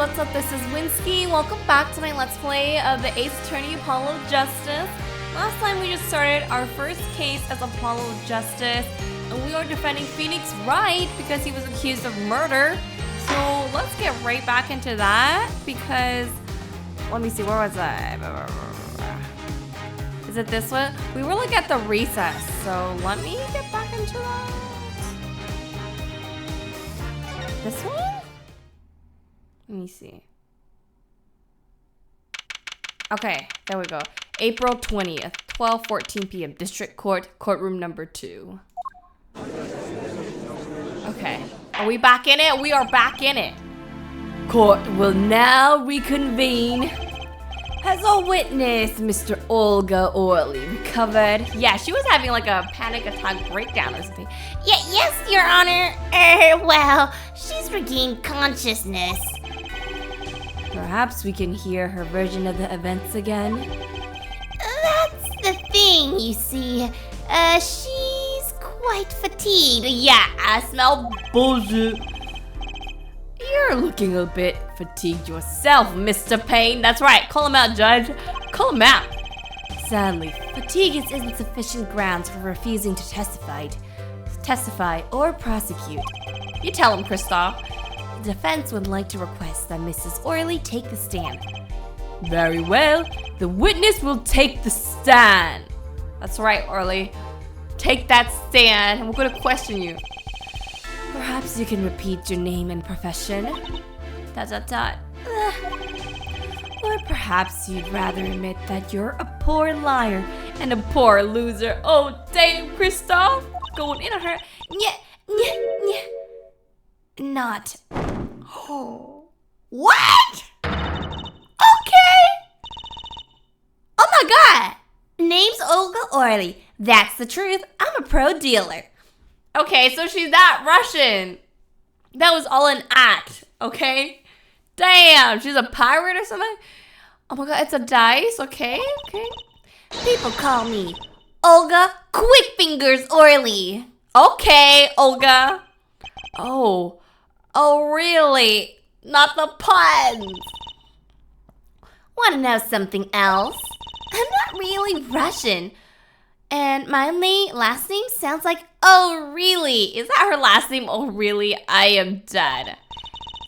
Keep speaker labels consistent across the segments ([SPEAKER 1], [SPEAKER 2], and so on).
[SPEAKER 1] what's up? This is Winsky. Welcome back to my Let's Play of the Ace Attorney Apollo of Justice. Last time we just started our first case as Apollo of Justice, and we are defending Phoenix Wright because he was accused of murder. So let's get right back into that because, let me see, where was I? Is it this one? We were like at the recess, so let me get back into that. This one? Let me see. Okay, there we go. April 20th, 12:14 p.m. District Court, courtroom number 2. Okay, are we back in it? We are back in it. Court will now reconvene. Has a witness, Mr. Olga Orly, recovered? Yeah, she was having like a panic attack breakdown or something.
[SPEAKER 2] Yes, Your Honor. Well, she's regained consciousness.
[SPEAKER 1] Perhaps we can hear her version of the events again.
[SPEAKER 2] That's the thing, you see. She's quite fatigued. Yeah, I smell bullshit.
[SPEAKER 1] You're looking a bit fatigued yourself, Mr. Payne. That's right. Call him out, Judge. Call him out. Sadly, fatigue is insufficient grounds for refusing to testify or prosecute. You tell him, Kristoff. The defense would like to request that Mrs. Orly take the stand. Very well. The witness will take the stand. That's right, Orly. Take that stand, and we're going to question you. Perhaps you can repeat your name and profession. ... Or perhaps you'd rather admit that you're a poor liar and a poor loser. Oh, damn, Kristoff. Going in on her. Not. Oh. What? Okay.
[SPEAKER 2] Oh my god. Name's Olga Orly. That's the truth. I'm a pro dealer.
[SPEAKER 1] Okay, so she's not Russian. That was all an act, okay? Damn, she's a pirate or something? Oh my god, it's a dice, okay?
[SPEAKER 2] People call me Olga Quick Fingers Orly.
[SPEAKER 1] Okay, Olga. Oh, really? Not the puns.
[SPEAKER 2] Want to know something else? I'm not really Russian. And my last name sounds like oh really.
[SPEAKER 1] Is that her last name? Oh really? I am dead.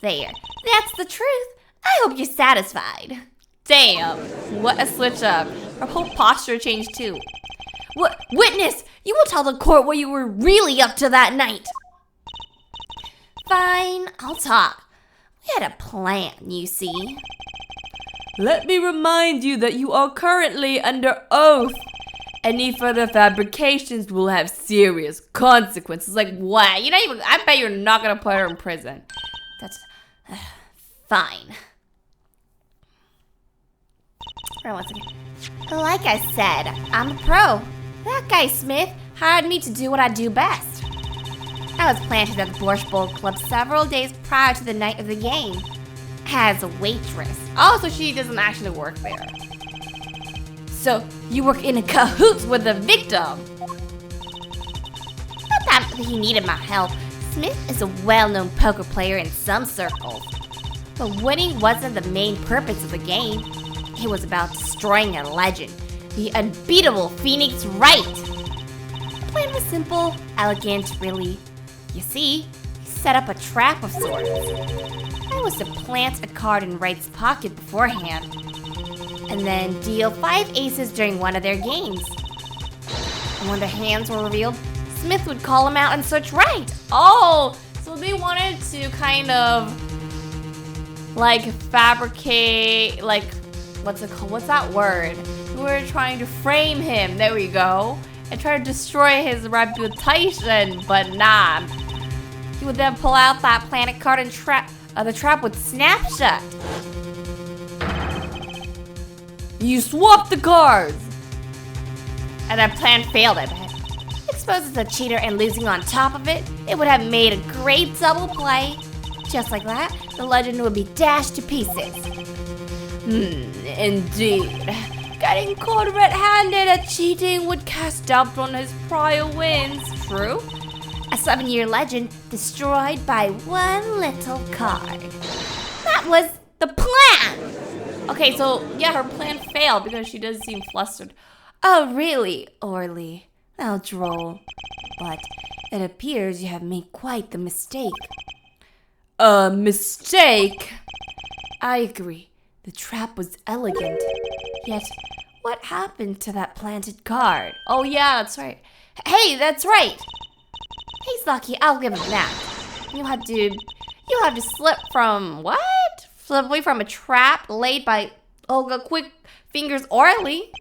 [SPEAKER 2] There. That's the truth. I hope you're satisfied.
[SPEAKER 1] Damn. What a switch up. Her whole posture changed too. Witness! You will tell the court what you were really up to that night.
[SPEAKER 2] Fine, I'll talk. We had a plan, you see.
[SPEAKER 1] Let me remind you that you are currently under oath. Any further fabrications will have serious consequences. Like what? I bet you're not gonna put her in prison.
[SPEAKER 2] That's fine. Like I said, I'm a pro. That guy Smith hired me to do what I do best. I was planted at the Borscht Bowl Club several days prior to the night of the game as a waitress.
[SPEAKER 1] Oh, so she doesn't actually work there. So you work in cahoots with the victim.
[SPEAKER 2] Not that he needed my help. Smith is a well-known poker player in some circles. But winning wasn't the main purpose of the game. It was about destroying a legend, the unbeatable Phoenix Wright. The plan was simple, elegant, really. You see, he set up a trap of sorts. I was to plant a card in Wright's pocket beforehand, and then deal 5 aces during one of their games. And when the hands were revealed, Smith would call him out and search Wright.
[SPEAKER 1] Oh, so they wanted to kind of like fabricate, like, what's it called? What's that word? We were trying to frame him, there we go, and try to destroy his reputation, but nah. He would then pull out that planet card and the trap would snap shut. You swapped the cards! And that plan failed, I bet.
[SPEAKER 2] Exposed as a cheater and losing on top of it, it would have made a great double play. Just like that, the legend would be dashed to pieces.
[SPEAKER 1] Indeed. Getting caught red-handed at cheating would cast doubt on his prior wins. True?
[SPEAKER 2] A 7-year legend destroyed by one little card. That was The plan!
[SPEAKER 1] Okay, so yeah, her plan failed because she does seem flustered.
[SPEAKER 2] Oh, really, Orly? How droll. But it appears you have made quite the mistake.
[SPEAKER 1] A mistake?
[SPEAKER 2] I agree. The trap was elegant. Yet, what happened to that planted card?
[SPEAKER 1] Oh yeah, that's right.
[SPEAKER 2] Hey, that's right! He's lucky, I'll give him that. You'll have to slip from, what?
[SPEAKER 1] Slip away from a trap laid by Olga Quick Fingers Orly.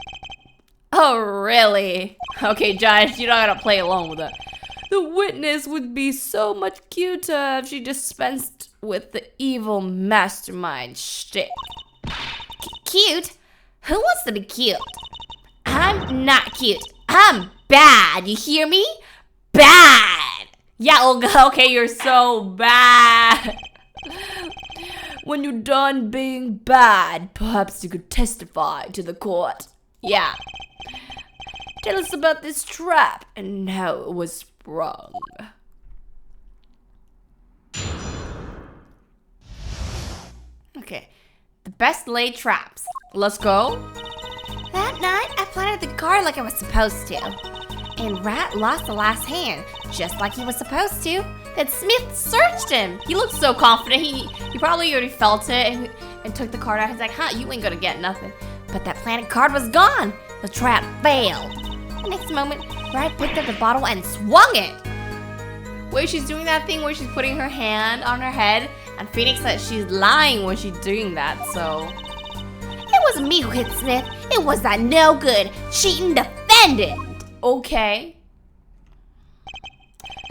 [SPEAKER 1] Oh, really? Okay, Judge, you're not gonna play along with it. The witness would be so much cuter if she dispensed with the evil mastermind shtick.
[SPEAKER 2] Cute? Who wants to be cute? I'm not cute. I'm bad, you hear me? Bad!
[SPEAKER 1] Yeah, Olga, okay, you're so bad. When you're done being bad, perhaps you could testify to the court. Yeah. Tell us about this trap and how it was sprung. Okay. The best laid traps. Let's go.
[SPEAKER 2] That night, I planted the card like I was supposed to. And Rat lost the last hand, just like he was supposed to. Then Smith searched him.
[SPEAKER 1] He looked so confident. He probably already felt it and took the card out. He's like, huh, you ain't gonna get nothing.
[SPEAKER 2] But that planted card was gone. The trap failed. The next moment, Rat picked up the bottle and swung it.
[SPEAKER 1] Wait, she's doing that thing where she's putting her hand on her head, and Phoenix said she's lying when she's doing that, so...
[SPEAKER 2] It wasn't me who hit Smith. It was that no good, cheating defendant.
[SPEAKER 1] Okay.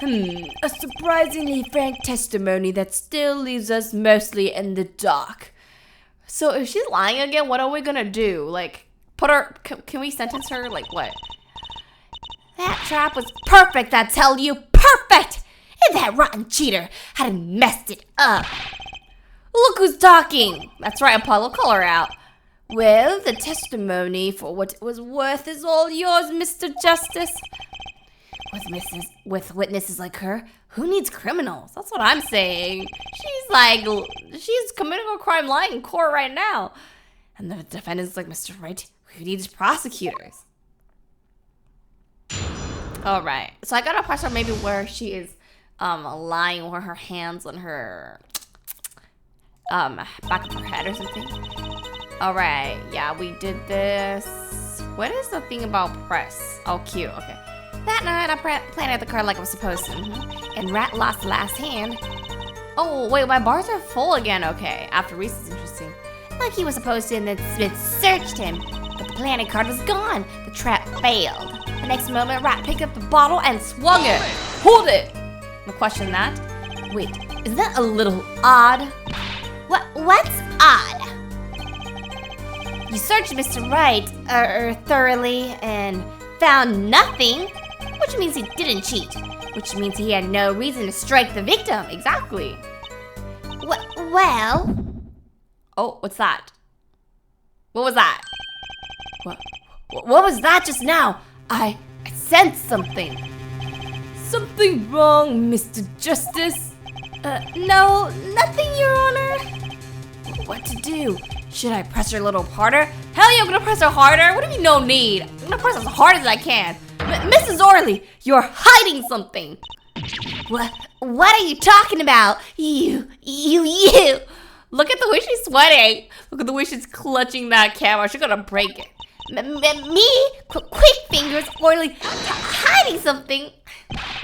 [SPEAKER 1] A surprisingly frank testimony that still leaves us mostly in the dark. So if she's lying again, what are we gonna do? Like, put her, can we sentence her? Like what?
[SPEAKER 2] That trap was perfect, I tell you, perfect! And that rotten cheater hadn't messed it up.
[SPEAKER 1] Look who's talking! That's right, Apollo, call her out. Well, the testimony for what it was worth is all yours, Mr. Justice.
[SPEAKER 2] With witnesses like her, who needs criminals?
[SPEAKER 1] That's what I'm saying. She's committing a crime lying in court right now. And the defendant's like, Mr. Right, who needs prosecutors? Alright, so I got a part maybe where she is lying with her hands on her back of her head or something. Alright, yeah, we did this. What is the thing about press? Oh, cute, okay.
[SPEAKER 2] That night, I planted the card like I was supposed to. And Rat lost the last hand.
[SPEAKER 1] Oh, wait, my bars are full again, okay. After Reese is interesting.
[SPEAKER 2] Like he was supposed to, and then Smith searched him. But the planted card was gone. The trap failed. The next moment, Rat picked up the bottle and swung it.
[SPEAKER 1] Hold it! No question that.
[SPEAKER 2] Wait, is that a little odd? What's odd? You searched Mr. Right thoroughly and found nothing, which means he didn't cheat, which means he had no reason to strike the victim.
[SPEAKER 1] Exactly.
[SPEAKER 2] Well...
[SPEAKER 1] Oh, what's that? What was that?
[SPEAKER 2] What was that just now? I sensed something.
[SPEAKER 1] Something wrong, Mr. Justice?
[SPEAKER 2] No, nothing, Your Honor. What to do? Should I press her a little harder?
[SPEAKER 1] Hell yeah, I'm gonna press her harder. What do you mean no need? I'm gonna press as hard as I can.
[SPEAKER 2] Mrs. Orly, you're hiding something. What are you talking about? You.
[SPEAKER 1] Look at the way she's sweating. Look at the way she's clutching that camera. She's gonna break it.
[SPEAKER 2] Me? Quick Fingers Orly, hiding something.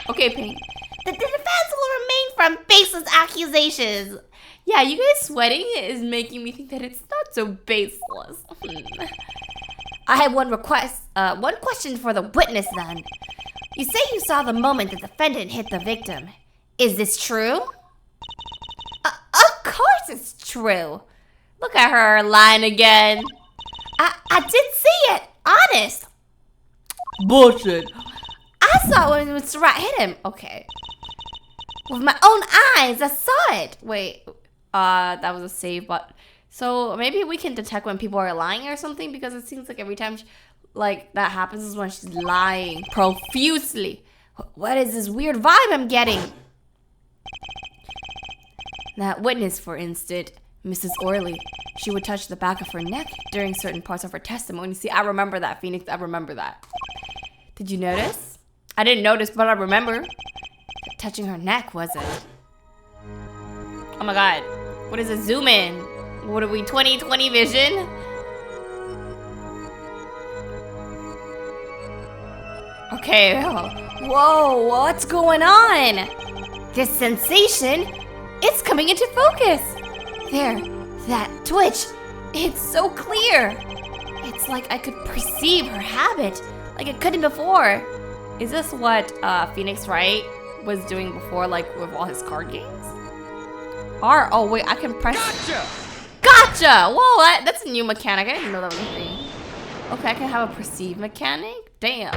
[SPEAKER 1] Okay, Pink.
[SPEAKER 2] The defense will remain from baseless accusations.
[SPEAKER 1] Yeah, you guys sweating is making me think that it's not so baseless.
[SPEAKER 2] I have one question for the witness then. You say you saw the moment the defendant hit the victim. Is this true? Of course it's true.
[SPEAKER 1] Look at her lying again.
[SPEAKER 2] I did see it, honest.
[SPEAKER 1] Bullshit.
[SPEAKER 2] I saw it when Mr. Rat hit him. Okay. With my own eyes, I saw it.
[SPEAKER 1] Wait, that was a save button. So maybe we can detect when people are lying or something, because it seems like every time that happens is when she's lying profusely.
[SPEAKER 2] What is this weird vibe I'm getting?
[SPEAKER 1] That witness, for instance, Mrs. Orly. She would touch the back of her neck during certain parts of her testimony. See, I remember that, Phoenix. I remember that. Did you notice? I didn't notice, but I remember. Touching her neck, was it? Oh my god. What is it? Zoom in. What are we, 20/20 vision? Okay. Whoa, what's going on? This sensation, it's coming into focus. There, that twitch, it's so clear. It's like I could perceive her habit, like it couldn't before. Is this what Phoenix Wright was doing before, like with all his card games? Oh wait, I can press. Gotcha! Whoa, that's a new mechanic. I didn't know that was a thing. Okay, I can have a perceive mechanic? Damn.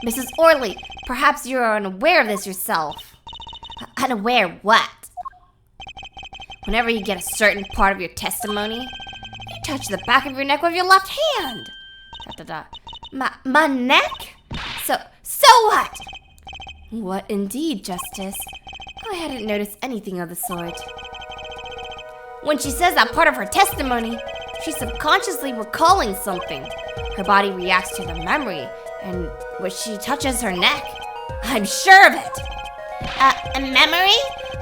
[SPEAKER 2] Mrs. Orly, perhaps you are unaware of this yourself. Unaware what? Whenever you get a certain part of your testimony, you touch the back of your neck with your left hand. My neck? So what?
[SPEAKER 1] What indeed, Justice? I hadn't noticed anything of the sort.
[SPEAKER 2] When she says that part of her testimony, she's subconsciously recalling something. Her body reacts to the memory, and when she touches her neck, I'm sure of it. A memory?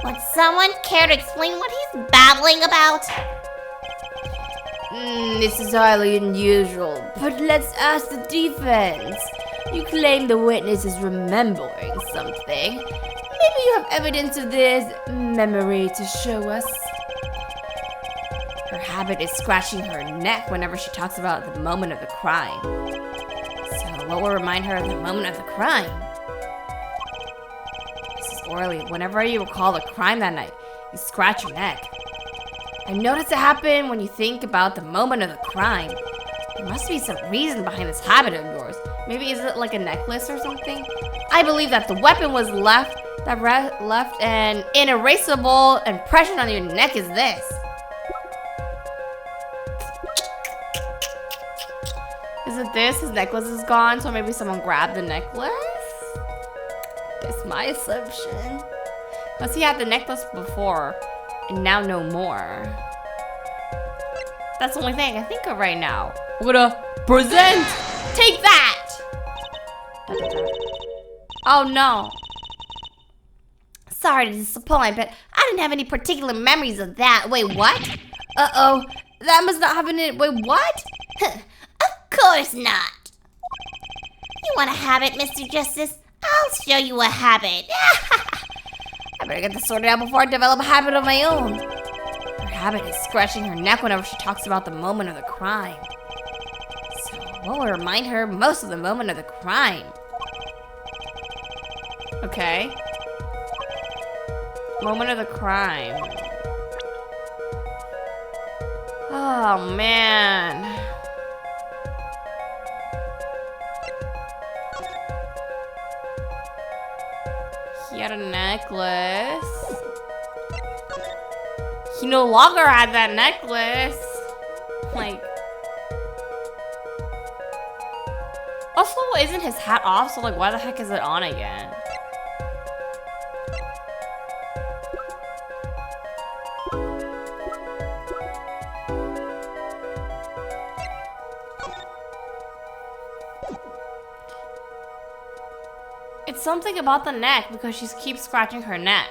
[SPEAKER 2] Would someone care to explain what he's babbling about?
[SPEAKER 1] This is highly unusual, but let's ask the defense. You claim the witness is remembering something. Maybe you have evidence of this memory to show us.
[SPEAKER 2] Her habit is scratching her neck whenever she talks about the moment of the crime. So what will remind her of the moment of the crime?
[SPEAKER 1] Mrs. Orly, whenever you recall the crime that night, you scratch your neck. I noticed it happen when you think about the moment of the crime. There must be some reason behind this habit of yours. Maybe is it like a necklace or something? I believe that the weapon was left an inerasable impression on your neck is this. Isn't this? His necklace is gone, so maybe someone grabbed the necklace? That's my assumption. Because he had the necklace before, and now no more. That's the only thing I think of right now. We're gonna present! Take that! Oh no.
[SPEAKER 2] Sorry to disappoint, but I didn't have any particular memories of that. Wait, what? Uh-oh.
[SPEAKER 1] That must not have been it. Wait, what?
[SPEAKER 2] Of course not. You want a habit, Mr. Justice? I'll show you a habit.
[SPEAKER 1] I better get this sorted out before I develop a habit of my own. Her habit is scratching her neck whenever she talks about the moment of the crime. So what will remind her most of the moment of the crime? Okay. Moment of the crime. Oh, man. He had a necklace. He no longer had that necklace. Like. Also, isn't his hat off? So, like, why the heck is it on again? It's something about the neck because she keeps scratching her neck.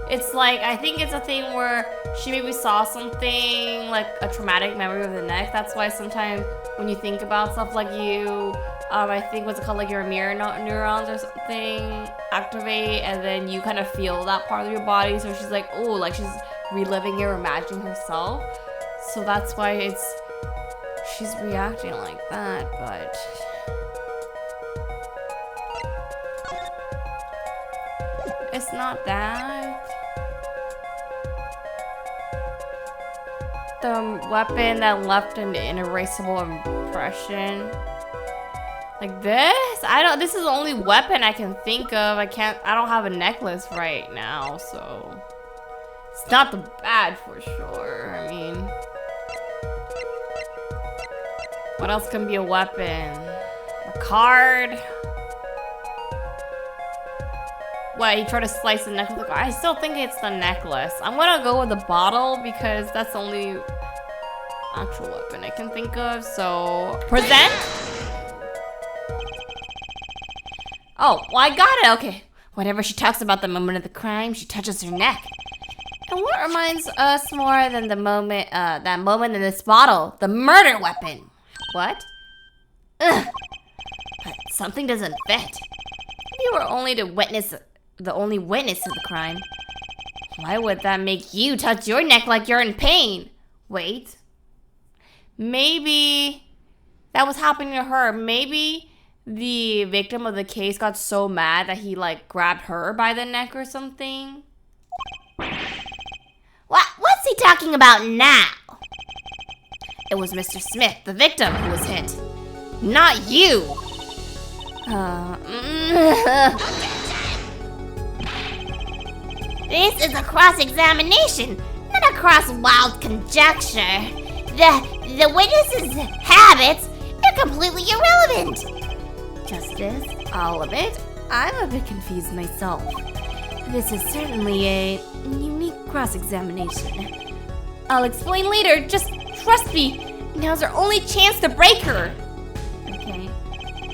[SPEAKER 1] It's like, I think it's a thing where she maybe saw something, like a traumatic memory of the neck. That's why sometimes when you think about stuff like I think what's it called, like your mirror neurons or something activate, and then you kind of feel that part of your body. So she's like, oh, like she's reliving it or imagining herself. So that's why she's reacting like that, but. It's not that. The weapon that left an inerasable impression. Like this? This is the only weapon I can think of. I don't have a necklace right now, so. It's not the bad for sure. I mean. What else can be a weapon? A card? What, he tried to slice the necklace? I still think it's the necklace. I'm gonna go with the bottle because that's the only actual weapon I can think of. So, present? Oh, well, I got it. Okay. Whenever she talks about the moment of the crime, she touches her neck. And what reminds us more than the moment, that moment in this bottle? The murder weapon. What? Ugh. But something doesn't fit. You were only the only witness of the crime. Why would that make you touch your neck like you're in pain? Wait. Maybe that was happening to her. Maybe the victim of the case got so mad that he like grabbed her by the neck or something.
[SPEAKER 2] What's he talking about now?
[SPEAKER 1] It was Mr. Smith, the victim, who was hit. Not you!
[SPEAKER 2] This is a cross-examination, not a cross-wild conjecture. The witness's habits are completely irrelevant.
[SPEAKER 1] Justice, I'll admit, I'm a bit confused myself. This is certainly a unique cross-examination. I'll explain later, just trust me. Now's our only chance to break her. Okay.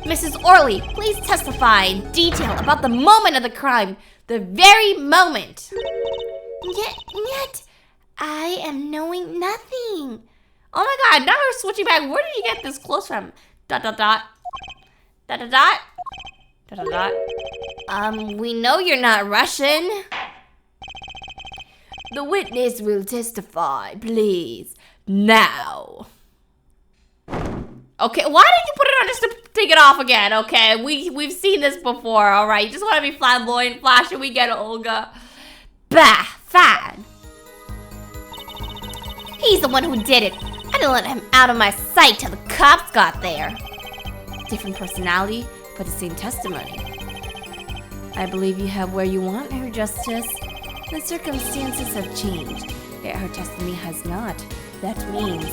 [SPEAKER 1] Mrs. Orly, please testify in detail about the moment of the crime. The very moment.
[SPEAKER 2] Yet, I am knowing nothing.
[SPEAKER 1] Oh my god, now we're switching back. Where did you get this clothes from? Dot dot dot. Dot dot dot. Dot dot dot. We know you're not Russian. The witness will testify, please. Now. Okay, why did you put it on just to take it off again? Okay, we've seen this before, alright? You just want to be flamboyant, flashy, we get it, Olga. Bah, fine.
[SPEAKER 2] He's the one who did it. I didn't let him out of my sight till the cops got there.
[SPEAKER 1] Different personality, but the same testimony. I believe you have where you want her, Justice. The circumstances have changed, yet her testimony has not. That means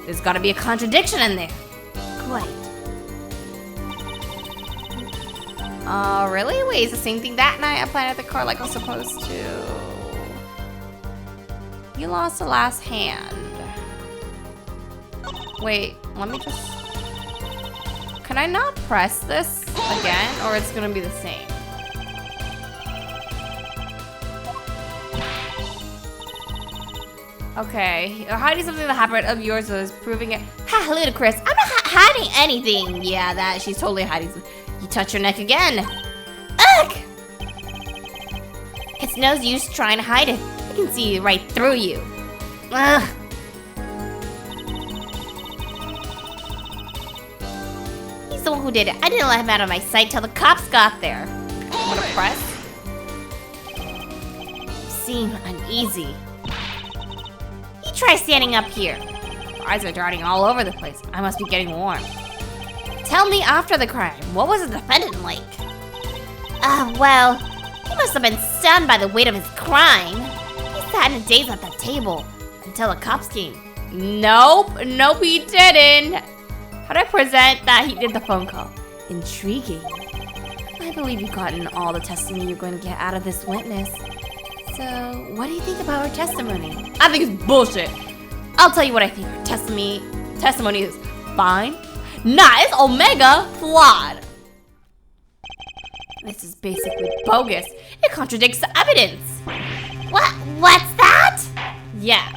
[SPEAKER 1] there's gotta be a contradiction in there.
[SPEAKER 2] Quite.
[SPEAKER 1] Really? Wait, it's the same thing that night I planted the car like I was supposed to. You lost the last hand. Wait, let me just... Can I not press this again, or it's gonna be the same? Okay, hiding something that happened of yours was proving it. Ha, ludicrous. I'm not hiding anything. Yeah, that she's totally hiding. You touch your neck again.
[SPEAKER 2] Ugh! It's no use trying to hide it. I can see right through you. Ugh. He's the one who did it. I didn't let him out of my sight till the cops got there.
[SPEAKER 1] I'm gonna press.
[SPEAKER 2] You seem uneasy. You try standing up here.
[SPEAKER 1] Your eyes are darting all over the place. I must be getting warm. Tell me after the crime. What was the defendant like?
[SPEAKER 2] Well, he must have been stunned by the weight of his crime. He sat in a daze at that table until the cops came.
[SPEAKER 1] Nope, he didn't. How do I present that he did the phone call? Intriguing. I believe you've gotten all the testimony you're going to get out of this witness. So, what do you think about her testimony? I think it's bullshit. I'll tell you what I think her testimony is fine. Nah, it's omega flawed. This is basically bogus. It contradicts the evidence.
[SPEAKER 2] What's that?
[SPEAKER 1] Yeah.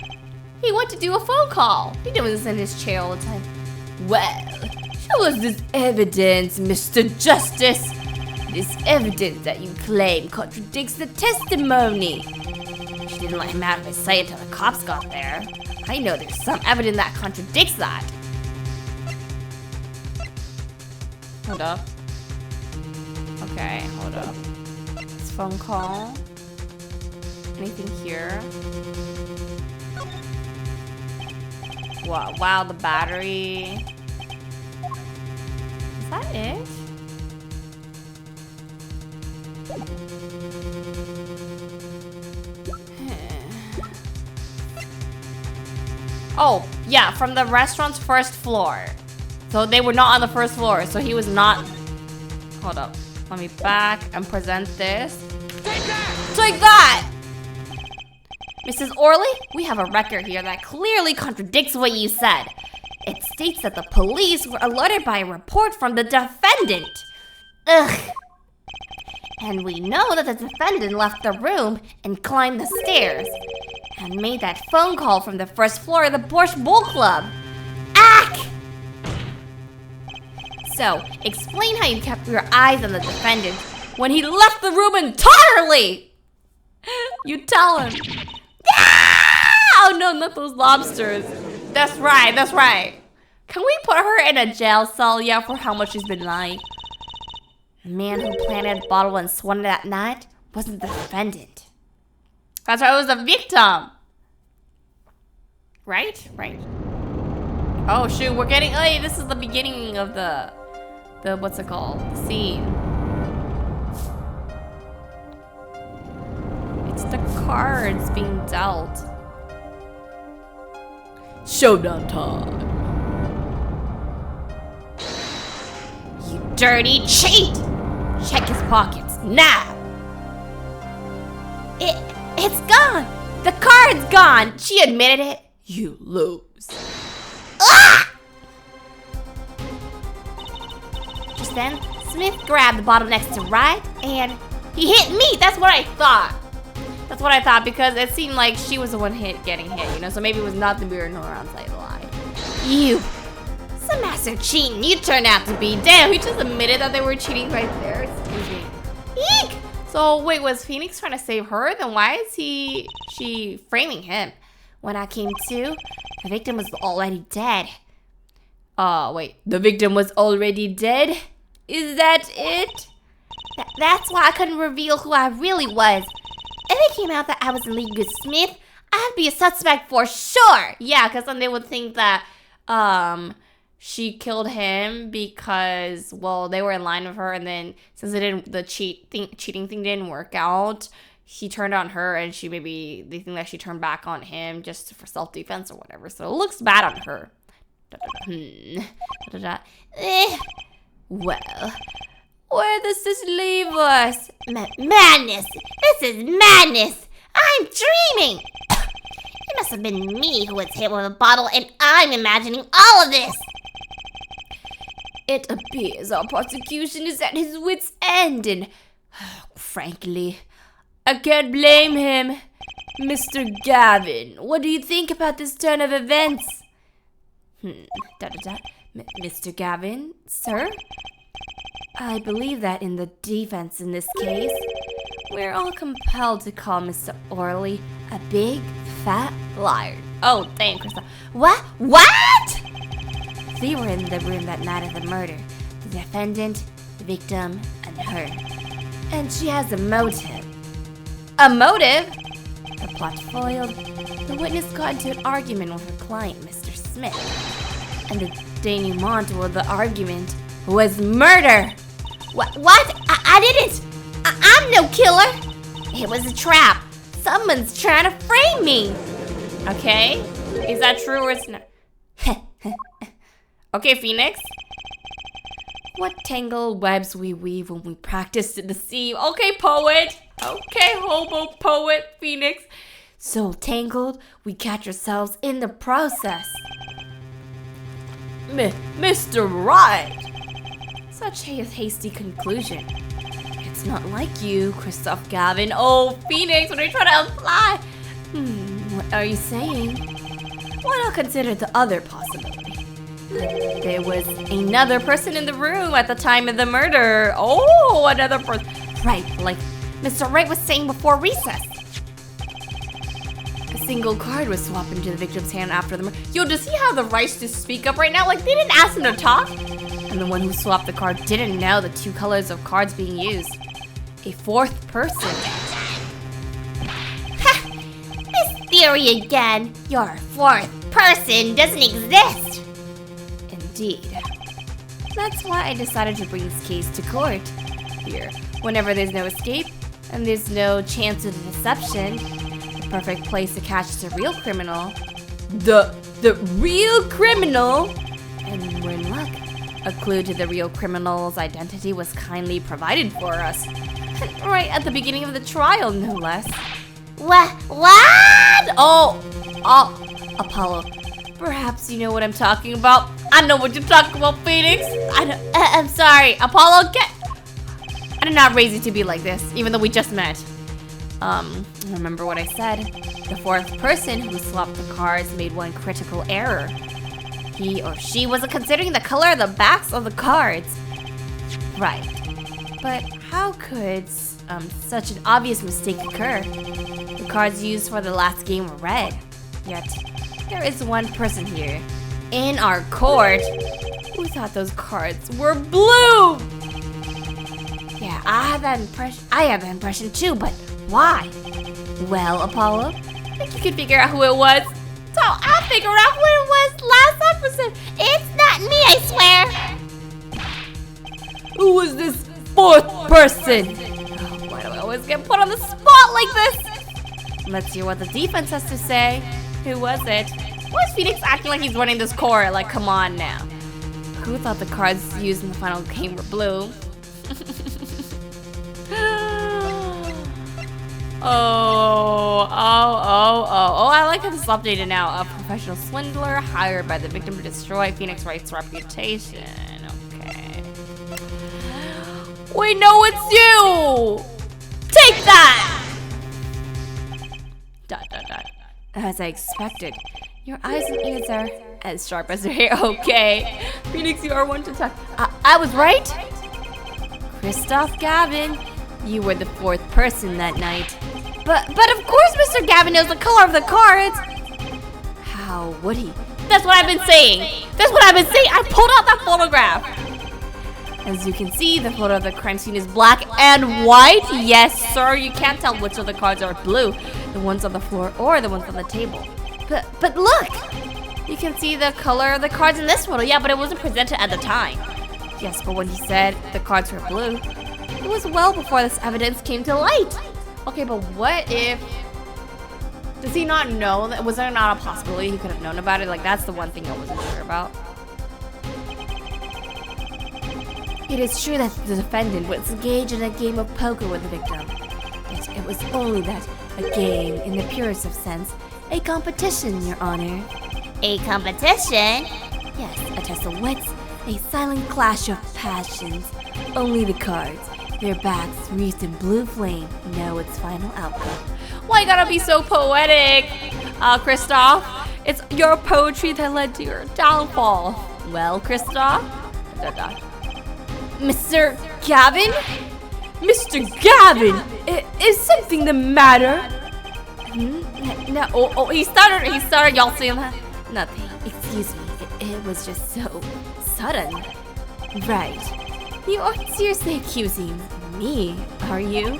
[SPEAKER 1] He went to do a phone call. He didn't sit in his chair all the time. Well, show us this evidence, Mr. Justice. This evidence that you claim contradicts the testimony. She didn't let him out of his sight until the cops got there. I know there's some evidence that contradicts that. Hold up. Okay, hold up. This phone call. Anything here? Wow, the battery. Is that it? Oh, yeah, from the restaurant's first floor. So they were not on the first floor, so he was not... Hold up. let me back and present this.
[SPEAKER 3] Take that!
[SPEAKER 1] Take that! Mrs. Orly, we have a record here that clearly contradicts what you said. It states that the police were alerted by a report from the defendant. Ugh. And we know that the defendant left the room and climbed the stairs and made that phone call from the first floor of the Borscht Bowl Club. Ack! So, explain how you kept your eyes on the defendant when he left the room entirely! You tell him. Ah! Oh no, not those lobsters. That's right, that's right. Can we put her in a jail cell yet for how much she's been lying? The man who planted the bottle and swung it that night wasn't the defendant. That's right, it was the victim. Right? Right. Oh shoot, we're getting, oh, this is the beginning of the what's it called? The scene. It's the cards being dealt. Showdown time. You dirty cheat! Check his pockets now. It's gone. The card's gone. She admitted it. You lose. Ah! Just then, Smith grabbed the bottle next to Wright and he hit me. That's what I thought. That's what I thought because it seemed like she was the one getting hit, you know? So maybe it was not the mirror nor outside the lie. You. Some master cheating you turned out to be. Damn, he just admitted that they were cheating right there. Excuse me. Eek! So wait, was Phoenix trying to save her? Then why is she framing him? When I came to, the victim was already dead. Wait, the victim was already dead? Is that it?
[SPEAKER 2] That's why I couldn't reveal who I really was. If it came out that I was in league with Smith, I'd be a suspect for sure.
[SPEAKER 1] Yeah, because then they would think that she killed him because, well, they were in line with her, and then since the cheating thing didn't work out, he turned on her, and they think that she turned back on him just for self-defense or whatever. So it looks bad on her. Well, where does this leave us?
[SPEAKER 2] Madness! This is madness! I'm dreaming! It must have been me who was hit with a bottle, and I'm imagining all of this!
[SPEAKER 1] It appears our prosecution is at his wit's end, and frankly, I can't blame him. Mr. Gavin, what do you think about this turn of events? Mr. Gavin, sir? I believe that in the defense in this case, we're all compelled to call Mr. Orly a big, fat liar. Oh, damn, Krista.
[SPEAKER 2] What? What?
[SPEAKER 1] They were in the room that night of the murder. The defendant, the victim, and her. And she has a motive. A motive? The plot foiled. The witness got into an argument with her client, Mr. Smith. And the denouement of the argument was murder.
[SPEAKER 2] What? I didn't. I'm no killer. It was a trap. Someone's trying to frame me.
[SPEAKER 1] Okay. Is that true or it's not? Okay, Phoenix. What tangled webs we weave when we practice to deceive. Okay, poet. Okay, hobo poet, Phoenix. So tangled, we catch ourselves in the process. Mr. Right. Such a hasty conclusion. It's not like you, Christoph Gavin. Oh, Phoenix, what are you trying to imply? What are you saying? Why not consider the other possibility? There was another person in the room at the time of the murder. Oh, another person. Right, like Mr. Wright was saying before recess. A single card was swapped into the victim's hand after the murder. Yo, does he have the rights to speak up right now? Like, they didn't ask him to talk. And the one who swapped the card didn't know the two colors of cards being used. A fourth person.
[SPEAKER 2] Ha! This theory again. Your fourth person doesn't exist.
[SPEAKER 1] Indeed. That's why I decided to bring this case to court. Here, whenever there's no escape and there's no chance of deception, the perfect place to catch the real criminal. The real criminal! And we're in luck. A clue to the real criminal's identity was kindly provided for us. Right at the beginning of the trial, no less.
[SPEAKER 2] What?
[SPEAKER 1] Oh, Apollo. Perhaps you know what I'm talking about. I know what you're talking about, Phoenix. I'm sorry, Apollo. I did not raise you to be like this, even though we just met. Remember what I said? The fourth person who swapped the cards made one critical error. He or she wasn't considering the color of the backs of the cards. Right. But how could such an obvious mistake occur? The cards used for the last game were red. Yet, there is one person here, in our court, who thought those cards were blue! Yeah, I have that impression too, but why? Well, Apollo, I think you can figure out who it was.
[SPEAKER 2] So I'll figure out who it was last episode. It's not me, I swear.
[SPEAKER 1] Who was this fourth person? Why do I always get put on the spot like this? Let's hear what the defense has to say. Who was it? Why is Phoenix acting like he's running this court? Like, come on now. Who thought the cards used in the final game were blue? Oh, I like how this is updated now. A professional swindler hired by the victim to destroy Phoenix Wright's reputation. Okay. We know it's you! Take that! ... As I expected, your eyes and ears are as sharp as your hair. Okay. Phoenix, you are one to talk. I was right? Christoph Gavin, you were the fourth person that night. But of course Mr. Gavin knows the color of the cards. How would he? That's what I've been saying. I pulled out that photograph. As you can see, the photo of the crime scene is black and white. Yes, sir. You can't tell which of the cards are blue. The ones on the floor or the ones on the table. But look. You can see the color of the cards in this photo. Yeah, but it wasn't presented at the time. Yes, but when he said the cards were blue, it was well before this evidence came to light. Okay, but what if... Does he not know? Was there not a possibility he could have known about it? Like, that's the one thing I wasn't sure about. It is true that the defendant was engaged in a game of poker with the victim. Yet it was only that a game in the purest of sense. A competition, Your Honor.
[SPEAKER 2] A competition?
[SPEAKER 1] Yes, a test of wits. A silent clash of passions. Only the cards, their backs wreathed in blue flame, know its final outcome. Why you gotta be so poetic, Christoph? It's your poetry that led to your downfall. Well, Christoph? Mr. Gavin? Mr. Gavin! Is something the matter? No, he started, y'all seeing that? Nothing, excuse me, it was just so sudden. Right. You aren't seriously accusing me, are you?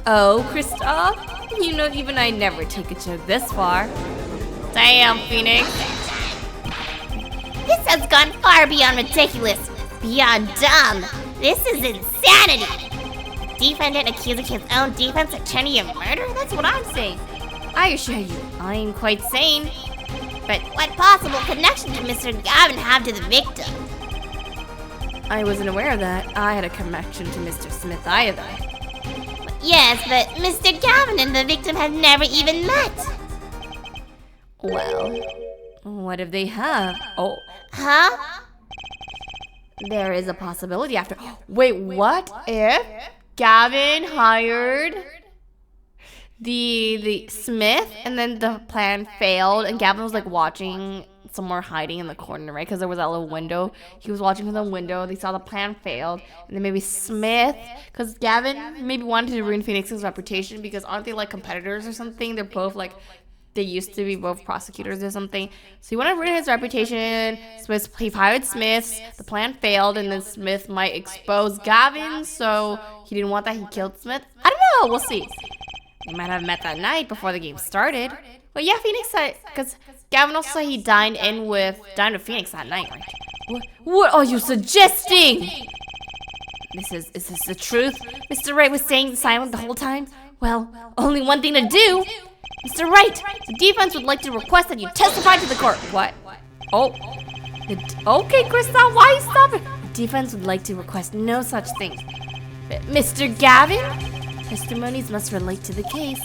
[SPEAKER 1] Oh, Christoph? You know, even I never take a joke this far. Damn, Phoenix.
[SPEAKER 2] This has gone far beyond ridiculous. Beyond dumb. This is insanity. The defendant accusing his own defense of attorney of murder? That's what I'm saying.
[SPEAKER 1] I assure you, I'm quite sane.
[SPEAKER 2] But what possible connection did Mr. Gavin have to the victim?
[SPEAKER 1] I wasn't aware of that. I had a connection to Mr. Smith either.
[SPEAKER 2] Yes, but Mr. Gavin and the victim have never even met.
[SPEAKER 1] Well, what if they have? Oh.
[SPEAKER 2] Huh?
[SPEAKER 1] There is a possibility after. Wait, what if Gavin hired the Smith and then the plan failed and Gavin was like watching somewhere hiding in the corner, right? Because there was that little window. He was watching from the window. They saw the plan failed. And then maybe Smith, because Gavin maybe wanted to ruin Phoenix's reputation because aren't they like competitors or something? They're both like, they used to be both prosecutors or something. So he wanted to ruin his reputation. He hired Smith. The plan failed, and then Smith might expose Gavin. So he didn't want that. He killed Smith. I don't know. We'll see. They might have met that night before the game started. But yeah, Phoenix said, because Gavin also said he dined with Phoenix that night, right? What are you suggesting? Is this the truth? Mr. Wright was staying silent the whole time? Well, only one thing to do. Mr. Wright, the defense would like to request that you testify to the court. What? Oh, Okay, Kristoff, why are you stopping? The defense would like to request no such thing. Mr. Gavin? Testimonies must relate to the case.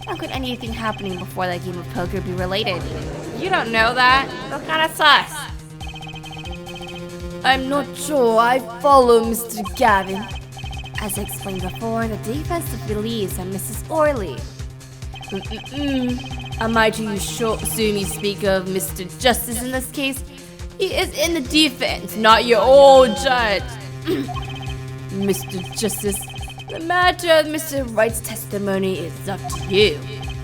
[SPEAKER 1] How could anything happening before that game of poker be related? You don't know that? That's kind of sus. I'm not sure I follow Mr. Gavin. As I explained before, the defense believes that Mrs. Orly. Am I to assume you speak of Mr. Justice in this case? He is in the defense, not your old judge. Mr. Justice, the matter of Mr. Wright's testimony is up to you.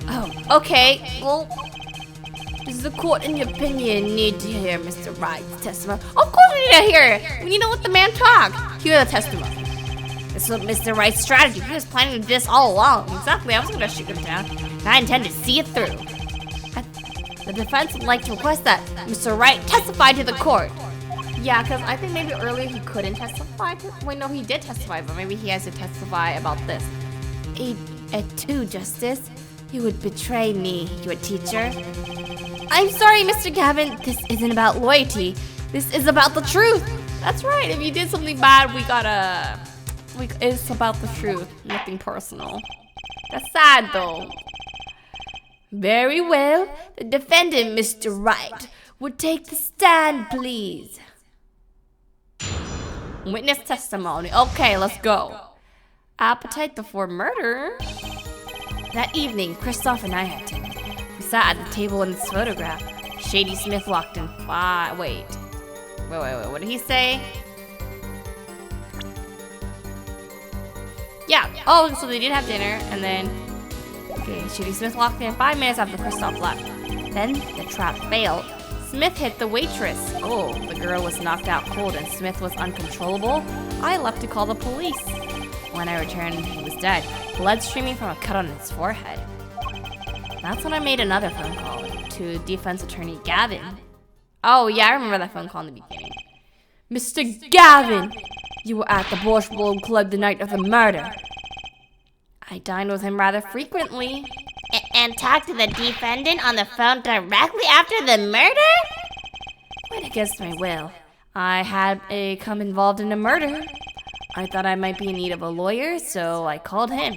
[SPEAKER 1] Oh, okay. Well, does the court, in your opinion, need to hear Mr. Wright's testimony? Of course we need to hear it. We need to let the man talk. Hear the testimony. This was Mr. Wright's strategy. He was planning to do this all along. Exactly. I was going to shoot him down, and I intend to see it through. The defense would like to request that Mr. Wright testify to the court. Yeah, because I think maybe earlier he couldn't testify. Wait, no, he did testify, but maybe he has to testify about this. At 2, Justice. You would betray me, your teacher. I'm sorry, Mr. Gavin. This isn't about loyalty. This is about the truth. That's right. If you did something bad, it's about the truth. Nothing personal. That's sad, though. Very well. The defendant, Mr. Wright, would take the stand, please. Witness testimony. Okay, let's go. Appetite before murder. That evening, Kristoff and I had dinner. We sat at the table in this photograph. Shady Smith walked in. Wait. What did he say? Yeah. Oh, so they did have dinner, and then Shady Smith walked in 5 minutes after Kristoff left. Then the trap failed. Smith hit the waitress. Oh, the girl was knocked out cold and Smith was uncontrollable. I left to call the police. When I returned, he was dead, blood streaming from a cut on his forehead. That's when I made another phone call to defense attorney Gavin. Oh yeah, I remember that phone call in the beginning. Mr. Gavin, you were at the Borscht Bowl Club the night of the murder. I dined with him rather frequently.
[SPEAKER 2] And talked to the defendant on the phone directly after the murder?
[SPEAKER 1] Went against my will. I had become involved in a murder. I thought I might be in need of a lawyer, so I called him.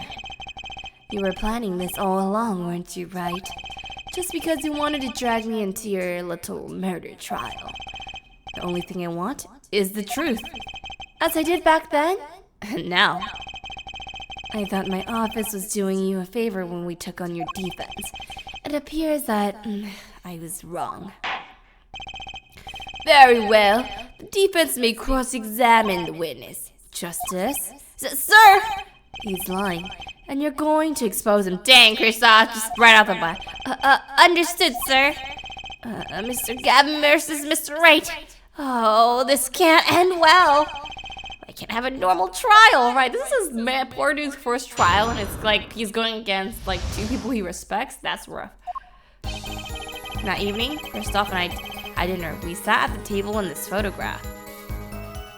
[SPEAKER 1] You were planning this all along, weren't you, Wright? Just because you wanted to drag me into your little murder trial. The only thing I want is the truth. As I did back then, and now. I thought my office was doing you a favor when we took on your defense. It appears that I was wrong. Very well. The defense may cross-examine the witness. Justice? Sir! He's lying. And you're going to expose him. Dang, Kristoff, just right out the butt. Understood, sir. Mr. Gavin versus Mr. Wright. Oh, this can't end well. I can't have a normal trial, right? This is his poor dude's first trial, and it's like he's going against like 2 people he respects. That's rough. That evening, Kristoff and I had dinner. We sat at the table in this photograph.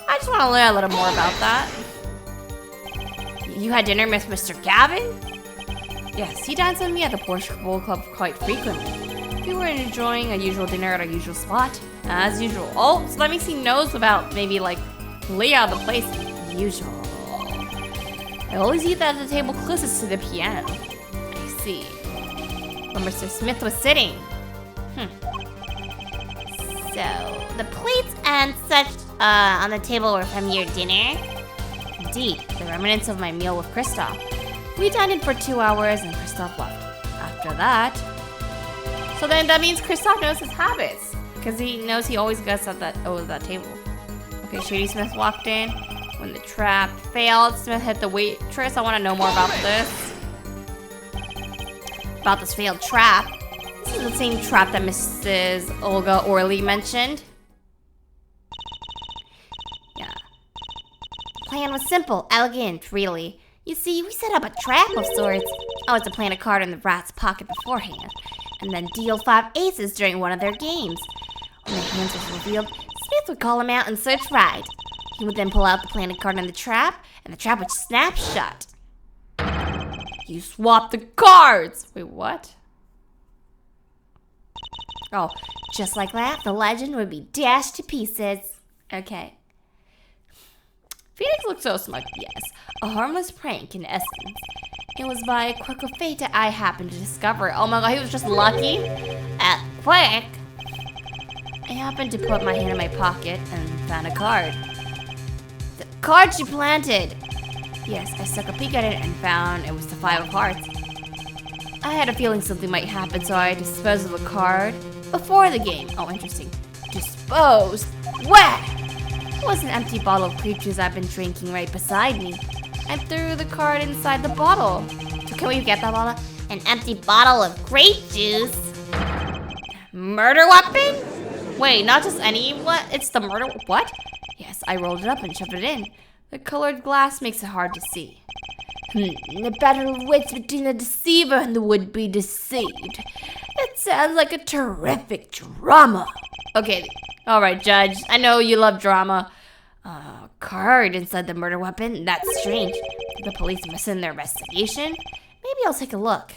[SPEAKER 1] I just want to learn a little more about that. You had dinner with Mr. Gavin? Yes, he dines with me at the Borscht Bowl Club quite frequently. We were enjoying a usual dinner at our usual spot, as usual. Oh, so that makes he knows about maybe like layout of the place. Usual. I always eat at the table closest to the piano. I see. Where Mr. Smith was sitting.
[SPEAKER 2] So, the plates and such on the table were from your dinner?
[SPEAKER 1] Indeed, the remnants of my meal with Kristoff. We dined in for 2 hours and Kristoff left. After that... So then that means Kristoff knows his habits. Because he knows he always gets at that table. Okay, Shady Smith walked in. When the trap failed, Smith hit the waitress. I want to know more about this. About this failed trap. This is the same trap that Mrs. Olga Orly mentioned.
[SPEAKER 2] Yeah. The plan was simple, elegant, really. You see, we set up a trap of sorts. I was to plant a card in the rat's pocket beforehand, and then deal 5 aces during one of their games. When the hands was revealed, Smith would call him out and search Wright. He would then pull out the planted card in the trap, and the trap would snap shut.
[SPEAKER 1] You swapped the cards! Wait, what? Oh,
[SPEAKER 2] Just like that, the legend would be dashed to pieces.
[SPEAKER 1] Okay. Phoenix looks so smug. Yes, a harmless prank in essence. It was by a quirk of fate that I happened to discover it. Oh my god, he was just lucky.
[SPEAKER 2] Quick!
[SPEAKER 1] I happened to put my hand in my pocket and found a card.
[SPEAKER 2] The card she planted!
[SPEAKER 1] Yes, I took a peek at it and found it was the 5 of hearts. I had a feeling something might happen, so I disposed of the card before the game. Oh, interesting. Disposed? Where? It was an empty bottle of grape juice I've been drinking right beside me. I threw the card inside the bottle. So can we get that bottle?
[SPEAKER 2] An empty bottle of grape juice?
[SPEAKER 1] Murder weapon? Wait, not just any what? It's the murder what? Yes, I rolled it up and shoved it in. The colored glass makes it hard to see.
[SPEAKER 2] The battle of wits between the deceiver and the would-be deceived. It sounds like a terrific drama.
[SPEAKER 1] Okay, alright, Judge. I know you love drama.
[SPEAKER 2] Card inside the murder weapon? That's strange. Did the police miss in their investigation? Maybe I'll take a look.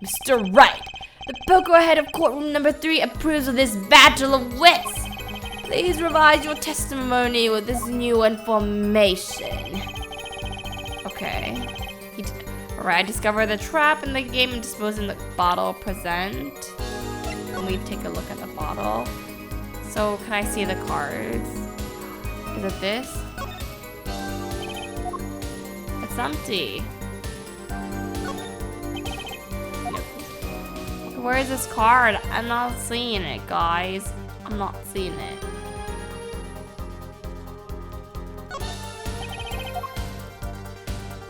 [SPEAKER 1] Mr. Wright, the poker head of courtroom number 3 approves of this battle of wits. Please revise your testimony with this new information. Okay. Alright, I discovered the trap in the game and dispose in the bottle. Present. Let me take a look at the bottle. So, can I see the cards? Is it this? It's empty. Where is this card? I'm not seeing it, guys. I'm not seeing it.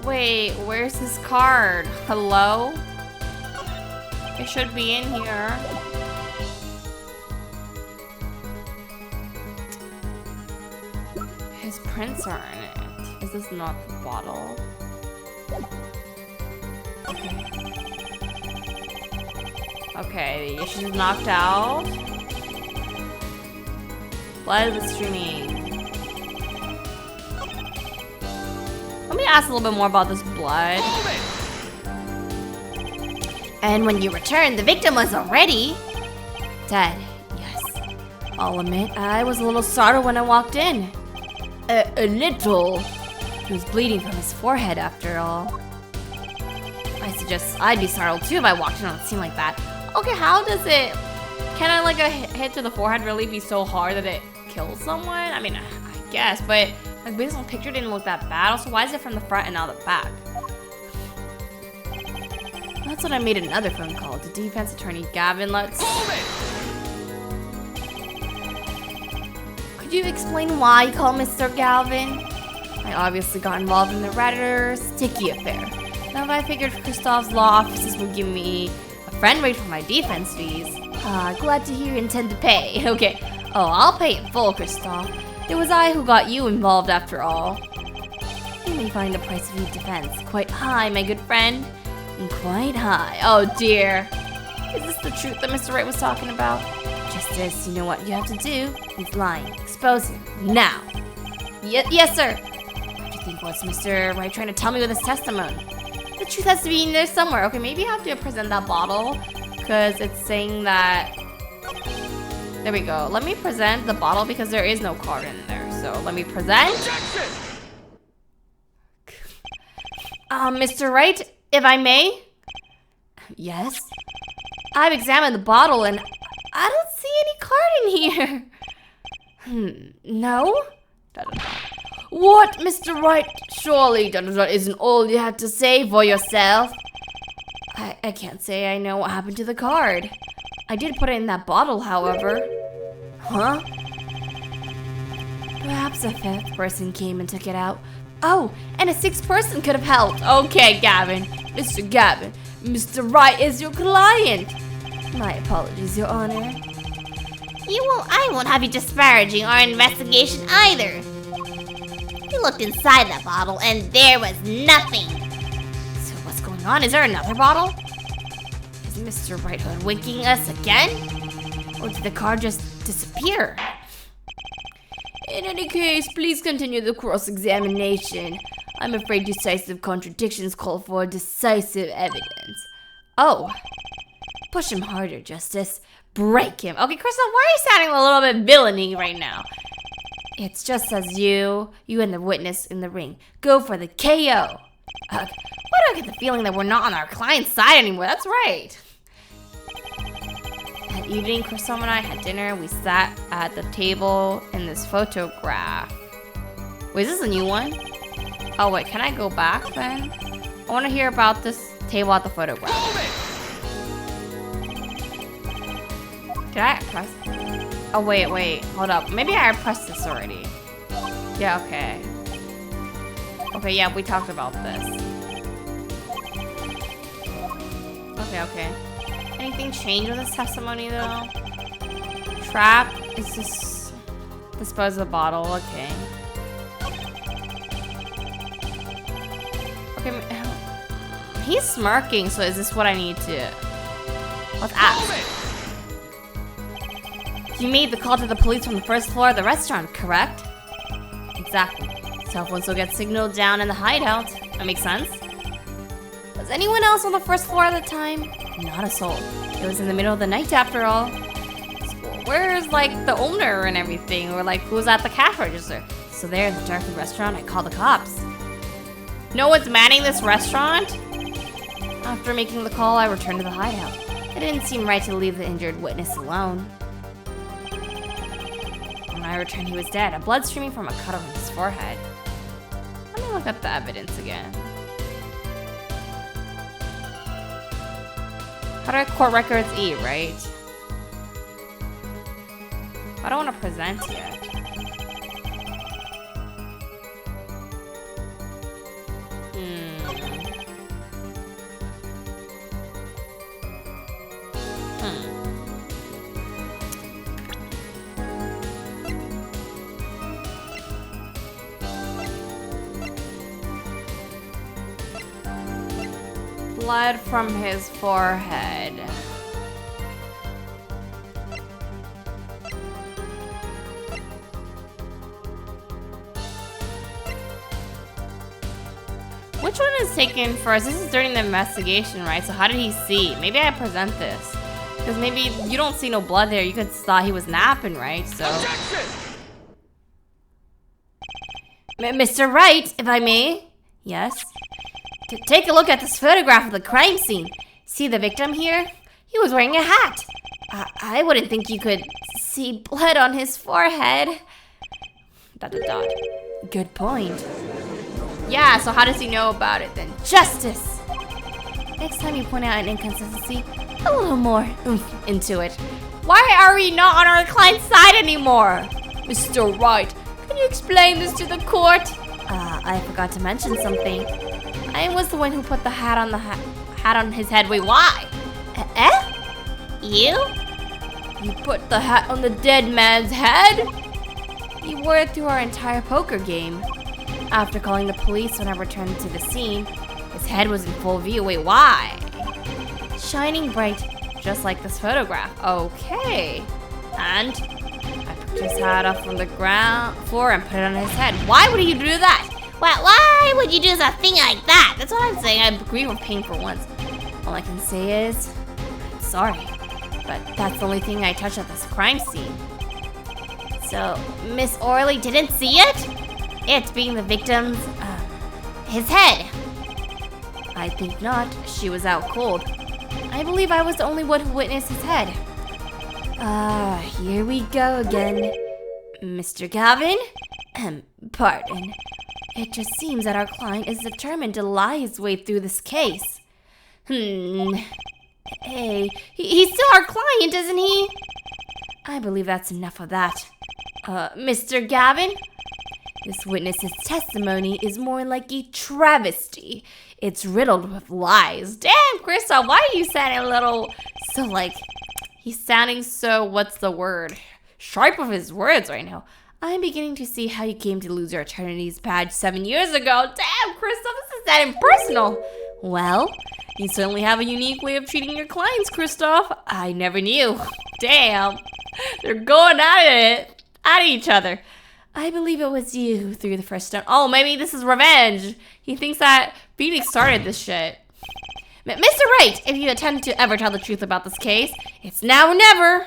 [SPEAKER 1] Wait, where's this card? Hello? It should be in here. His prints are in it. Is this not the bottle? Okay, she's knocked out. Blood was streaming. Let me ask a little bit more about this blood.
[SPEAKER 2] And when you returned, the victim was already dead.
[SPEAKER 1] Yes. I'll admit, I was a little startled when I walked in. A little. He was bleeding from his forehead after all. I suggest I'd be startled too if I walked in on a scene like that. Okay, how does it... Can I, like, a hit to the forehead really be so hard that it kills someone? I mean, I guess, but... Like, based on the picture, didn't look that bad. Also, why is it from the front and not the back? That's when I made another phone call to defense attorney Gavin. Could you explain why you call Mr. Galvin? I obviously got involved in the rather sticky affair. Now, if I figured Kristoff's law offices would give me a friend rate for my defense fees. Glad to hear you intend to pay. Okay. Oh, I'll pay in full, Kristoff. It was I who got you involved after all. You may find the price of your defense quite high, my good friend. Quite high. Oh dear. Is this the truth that Mr. Wright was talking about? Justice, you know what you have to do. He's lying. Expose him. Now. Yes, sir. What do you think was Mr. Wright trying to tell me with his testimony? The truth has to be in there somewhere. Okay, maybe I have to present that bottle. Because it's saying that... There we go. Let me present the bottle because there is no card in there. So let me present. Mr. Wright, if I may? Yes? I've examined the bottle and I don't see any card in here. No? What, Mr. Wright? Surely that isn't all you had to say for yourself. I can't say I know what happened to the card. I did put it in that bottle, however. Huh? Perhaps a 5th person came and took it out. Oh, and a 6th person could have helped. Okay, Gavin. Mr. Gavin, Mr. Wright is your client. My apologies, Your Honor.
[SPEAKER 2] I won't have you disparaging our investigation either. We looked inside that bottle and there was nothing.
[SPEAKER 1] So what's going on? Is there another bottle? Is Mr. Wright hoodwinking us again? Or did the card just disappear? In any case, please continue the cross-examination. I'm afraid decisive contradictions call for decisive evidence. Oh. Push him harder, Justice. Break him. Okay, Crystal, why are you sounding a little bit villainy right now? It's just as you and the witness in the ring. Go for the KO. Why do I get the feeling that we're not on our client's side anymore? That's right. That evening, Crystal and I had dinner. We sat at the table in this photograph. Wait, is this a new one? Oh, wait, can I go back then? I want to hear about this table at the photograph. Did I press? Oh, wait, hold up. Maybe I pressed this already. Yeah, okay. Okay, yeah, we talked about this. Okay. Anything change with this testimony, though? Trap is just dispose of the bottle, okay. Okay, he's smirking, so is this what I need to... Let's ask. You made the call to the police from the first floor of the restaurant, correct? Exactly. Cell phone still gets signaled down in the hideout. That makes sense. Was anyone else on the first floor at the time? Not a soul. It was in the middle of the night after all. So where's like the owner and everything? Or like who's at the cash register? So there in the dark restaurant, I called the cops. No one's manning this restaurant? After making the call, I returned to the hideout. It didn't seem right to leave the injured witness alone. When I returned, he was dead, a blood streaming from a cut on his forehead. Let me look at the evidence again. How do I court records E, right? I don't want to present yet. Blood from his forehead. Which one is taken first? This is during the investigation, right? So how did he see? Maybe I present this. Because maybe you don't see no blood there. You could thought he was napping, right? So. Mr. Wright, if I may. Yes? Take a look at this photograph of the crime scene. See the victim here? He was wearing a hat. I wouldn't think you could see blood on his forehead. ... Good point. Yeah, so how does he know about it then? Justice! Next time you point out an inconsistency, a little more oomph into it. Why are we not on our client's side anymore? Mr. Wright, can you explain this to the court? I forgot to mention something. I was the one who put the hat on his head. Wait, why?
[SPEAKER 2] You?
[SPEAKER 1] You put the hat on the dead man's head? He wore it through our entire poker game. After calling the police when I returned to the scene, his head was in full view. Wait, why? Shining bright, just like this photograph. Okay. And I picked his hat up from the ground floor and put it on his head. Why would he do that?
[SPEAKER 2] Why would you do a thing like that?
[SPEAKER 1] That's what I'm saying. I agree with Payne for once. All I can say is, I'm sorry, but that's the only thing I touched at this crime scene.
[SPEAKER 2] So, Miss Orly didn't see it? It being the victim's, his head.
[SPEAKER 1] I think not. She was out cold. I believe I was the only one who witnessed his head. Here we go again. Mr. Gavin? Pardon. It just seems that our client is determined to lie his way through this case. Hey, he's still our client, isn't he? I believe that's enough of that. Mr. Gavin? This witness's testimony is more like a travesty. It's riddled with lies. Damn, Krista, why are you sounding a little so like... He's sounding so, what's the word? Sharp with his words right now. I'm beginning to see how you came to lose your eternity's badge 7 years ago. Damn, Krista, this is that impersonal. Well, you certainly have a unique way of treating your clients, Christoph. I never knew. Damn, they're going at each other. I believe it was you who threw the first stone. Oh, maybe this is revenge. He thinks that Phoenix started this shit. Mr. Wright, if you attempt to ever tell the truth about this case, it's now or never.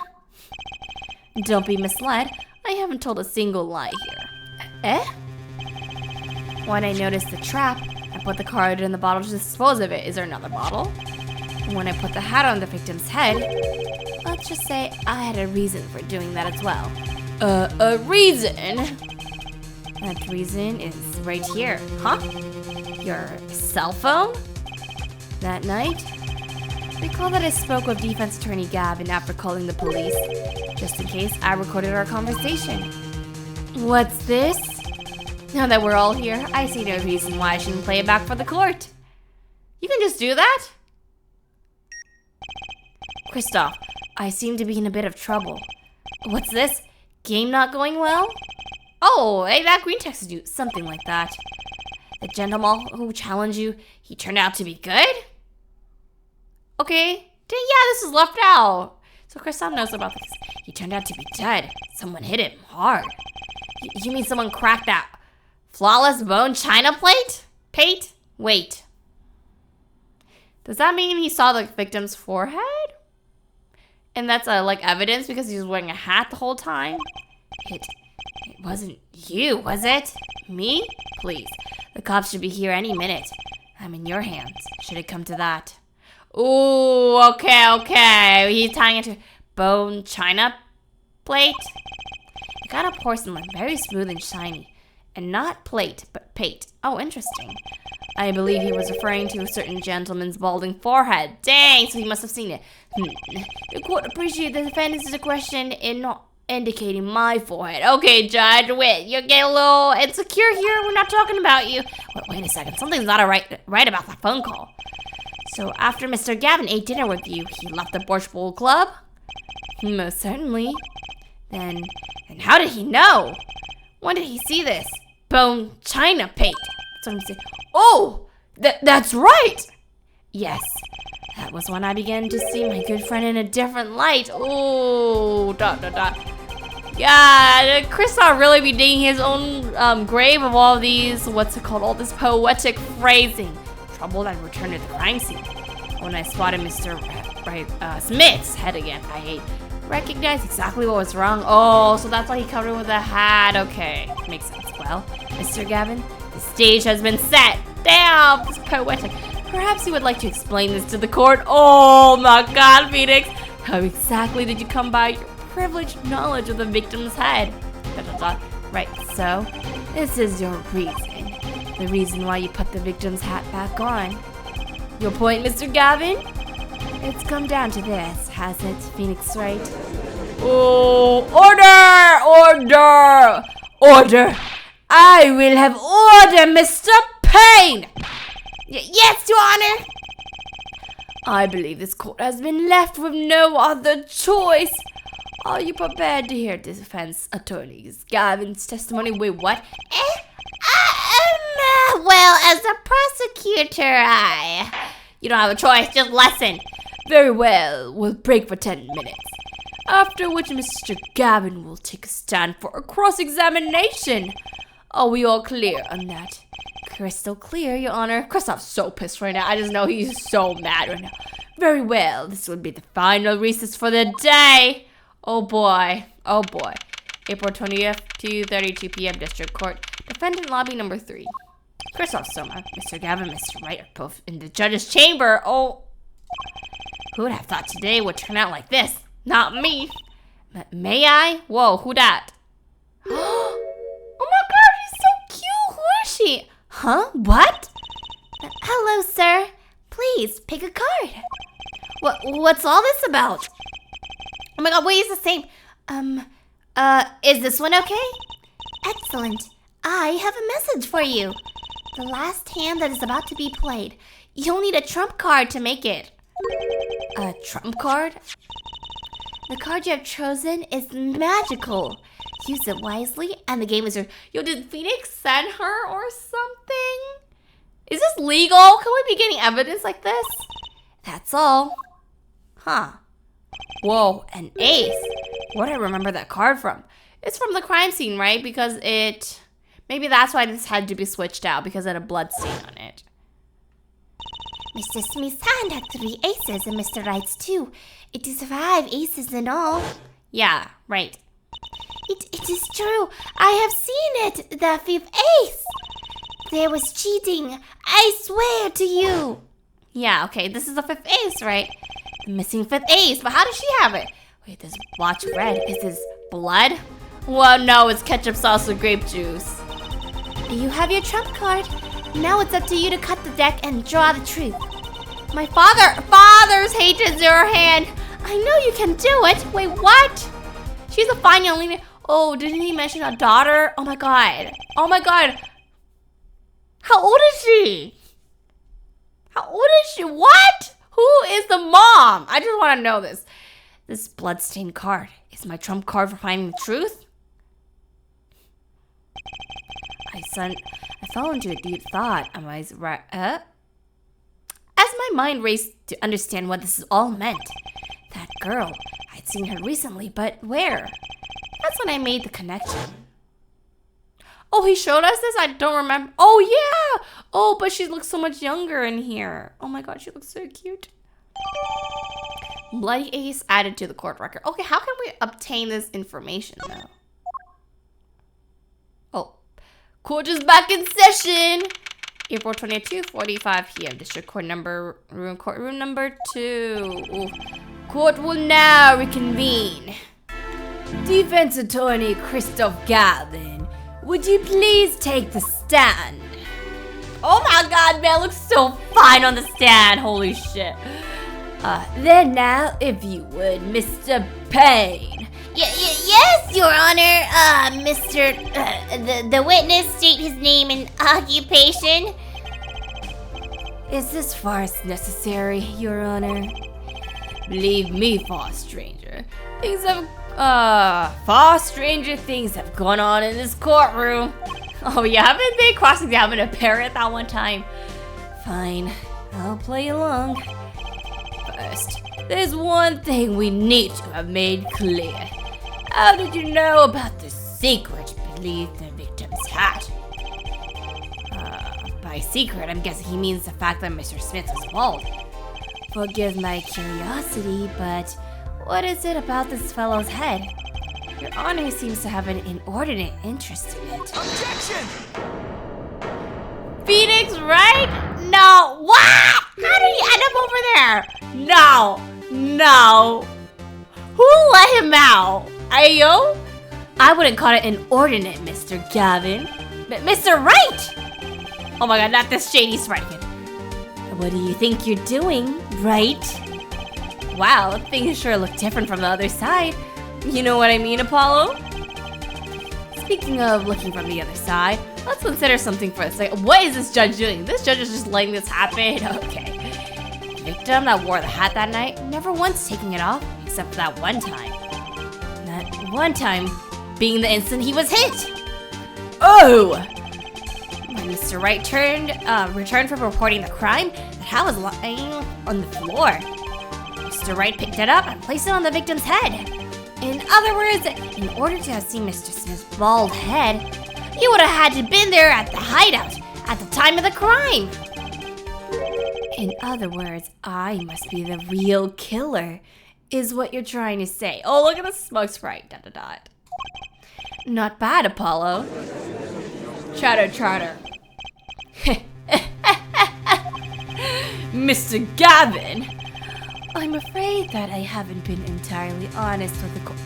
[SPEAKER 1] Don't be misled. I haven't told a single lie here. Eh? When I noticed the trap, I put the card in the bottle to dispose of it. Is there another bottle? When I put the hat on the victim's head, let's just say I had a reason for doing that as well. A reason? That reason is right here. Huh? Your cell phone? That night, recall that I spoke with Defense Attorney Gavin after calling the police, just in case I recorded our conversation. What's this? Now that we're all here, I see no reason why I shouldn't play it back for the court. You can just do that? Kristoff, I seem to be in a bit of trouble. What's this? Game not going well? Oh, hey, that green texted you. Something like that. The gentleman who challenged you, he turned out to be good? Okay. Yeah, this is left out. So Kristoff knows about this. He turned out to be dead. Someone hit him hard. You mean someone cracked that flawless bone china plate? Wait. Does that mean he saw the victim's forehead? And that's like evidence because he was wearing a hat the whole time? It wasn't you, was it? Me? Please. The cops should be here any minute. I'm in your hands, should it come to that. Ooh, okay. He's tying it to bone china plate. I got a porcelain, very smooth and shiny. And not plate, but pate. Oh, interesting. I believe he was referring to a certain gentleman's balding forehead. Dang, so he must have seen it. The court appreciates the defendant's discretion in not indicating my forehead. Okay, Judge, wait, you're getting a little insecure here. We're not talking about you. Wait a second, something's not right about that phone call. So after Mr. Gavin ate dinner with you, he left the Birch Bowl Club? Most certainly. Then how did he know? When did he see this? Bone china plate. That's what I'm saying. Oh, that's right. Yes, that was when I began to see my good friend in a different light. Oh, ... Yeah, Kristoff really be digging his own grave of all these, all this poetic phrasing. Trouble that returned to the crime scene. When I spotted Mr. Smith's head again, I recognized exactly what was wrong. Oh, so that's why he covered it with a hat. Okay, makes sense. Well, Mr. Gavin, the stage has been set. Damn, it's poetic. Perhaps you would like to explain this to the court. Oh my God, Phoenix. How exactly did you come by your privileged knowledge of the victim's head? ... Right, so this is your reason. The reason why you put the victim's hat back on. Your point, Mr. Gavin? It's come down to this, has it, Phoenix Wright? Oh, order! I will have order, Mr. Payne! Yes, Your Honor! I believe this court has been left with no other choice. Are you prepared to hear defense attorney Gavin's testimony? Wait, what?
[SPEAKER 2] Well, as a prosecutor, You don't have a choice, just listen.
[SPEAKER 1] Very well, we'll break for 10 minutes. After which Mr. Gavin will take a stand for a cross-examination. Are we all clear on that? Crystal clear, Your Honor. Kristoff's so pissed right now. I just know he's so mad right now. Very well, this will be the final recess for the day. Oh boy. April 20th, 2:32 p.m. District Court. Defendant lobby number 3. Kristoff's so mad. Mr. Gavin, Mr. Wright are both in the judge's chamber. Oh. Who would have thought today would turn out like this? Not me. May I? Whoa, who dat? Oh my God, she's so cute. Who is she? Huh? What?
[SPEAKER 2] Hello, sir. Please, pick a card.
[SPEAKER 1] What's all this about?
[SPEAKER 2] Oh my God, wait, it's the same. Is this one okay? Excellent. I have a message for you. The last hand that is about to be played. You'll need a trump card to make it.
[SPEAKER 1] A trump card?
[SPEAKER 2] The card you have chosen is magical. Use it wisely and the game is yours.
[SPEAKER 1] Yo, did Phoenix send her or something? Is this legal? Can we be getting evidence like this? That's all. Huh. Whoa, an ace. Where do I remember that card from? It's from the crime scene, right? Because maybe that's why this had to be switched out, because it had a blood stain on it.
[SPEAKER 2] Mr. Smith's hand had 3 aces and Mr. Wright's 2. It is 5 aces in all.
[SPEAKER 1] Yeah, right.
[SPEAKER 2] It is true. I have seen it. The 5th ace. There was cheating. I swear to you.
[SPEAKER 1] Yeah, okay, this is the 5th ace, right? The missing 5th ace, but how does she have it? Wait, this watch red. Is this blood? Well, no, it's ketchup sauce with grape juice.
[SPEAKER 2] You have your trump card. Now it's up to you to cut the deck and draw the truth.
[SPEAKER 1] My father's hatred's in her hand. I know you can do it. Wait, what? She's a fine young lady. Oh, didn't he mention a daughter? Oh my god. Oh my god. How old is she? How old is she? What? Who is the mom? I just want to know this. This bloodstained card is my trump card for finding the truth? I fell into a deep thought. Am I right? As my mind raced to understand what this all meant. That girl, I'd seen her recently, but where? That's when I made the connection. Oh, he showed us this? I don't remember. Oh, yeah. Oh, but she looks so much younger in here. Oh my god, she looks so cute. Bloody ace added to the court record. Okay, how can we obtain this information though? Oh, court is back in session. April 22, 45 p.m. District Courtroom number 2. Ooh. Court will now reconvene. Defense Attorney Christoph Gavin, would you please take the stand? Oh my god, man, looks so fine on the stand. Holy shit. Then now, if you would, Mr. Payne.
[SPEAKER 2] Yes, Your Honor. The witness state his name and occupation.
[SPEAKER 1] Is this farce necessary, Your Honor? Believe me, far stranger. Far stranger things have gone on in this courtroom. Oh yeah, haven't they cross-examined a parrot that one time? Fine, I'll play along. First, there's one thing we need to have made clear. How did you know about the secret beneath the victim's hat? By secret, I'm guessing he means the fact that Mr. Smith was bald. Forgive my curiosity, but what is it about this fellow's head? Your Honor seems to have an inordinate interest in it.
[SPEAKER 3] Objection!
[SPEAKER 1] Phoenix, right? No. What? How did he end up over there? No. Who let him out? Ayo? I wouldn't call it inordinate, Mr. Gavin. But Mr. Right! Oh my god, not this shady sprite again. What do you think you're doing, right? Wow, things sure look different from the other side. You know what I mean, Apollo? Speaking of looking from the other side, let's consider something for a second. What is this judge doing? This judge is just letting this happen? Okay. The victim that wore the hat that night, never once taking it off, except for that one time. That one time being the instant he was hit. Oh! When Mr. Wright returned from reporting the crime, the hat was lying on the floor. Mr. Wright picked it up and placed it on the victim's head. In other words, in order to have seen Mr. Smith's bald head, he would have had to been there at the hideout at the time of the crime. In other words, I must be the real killer, is what you're trying to say. Oh, look at the smoke sprite. ... Not bad, Apollo. Chatter. Mr. Gavin, I'm afraid that I haven't been entirely honest with the court.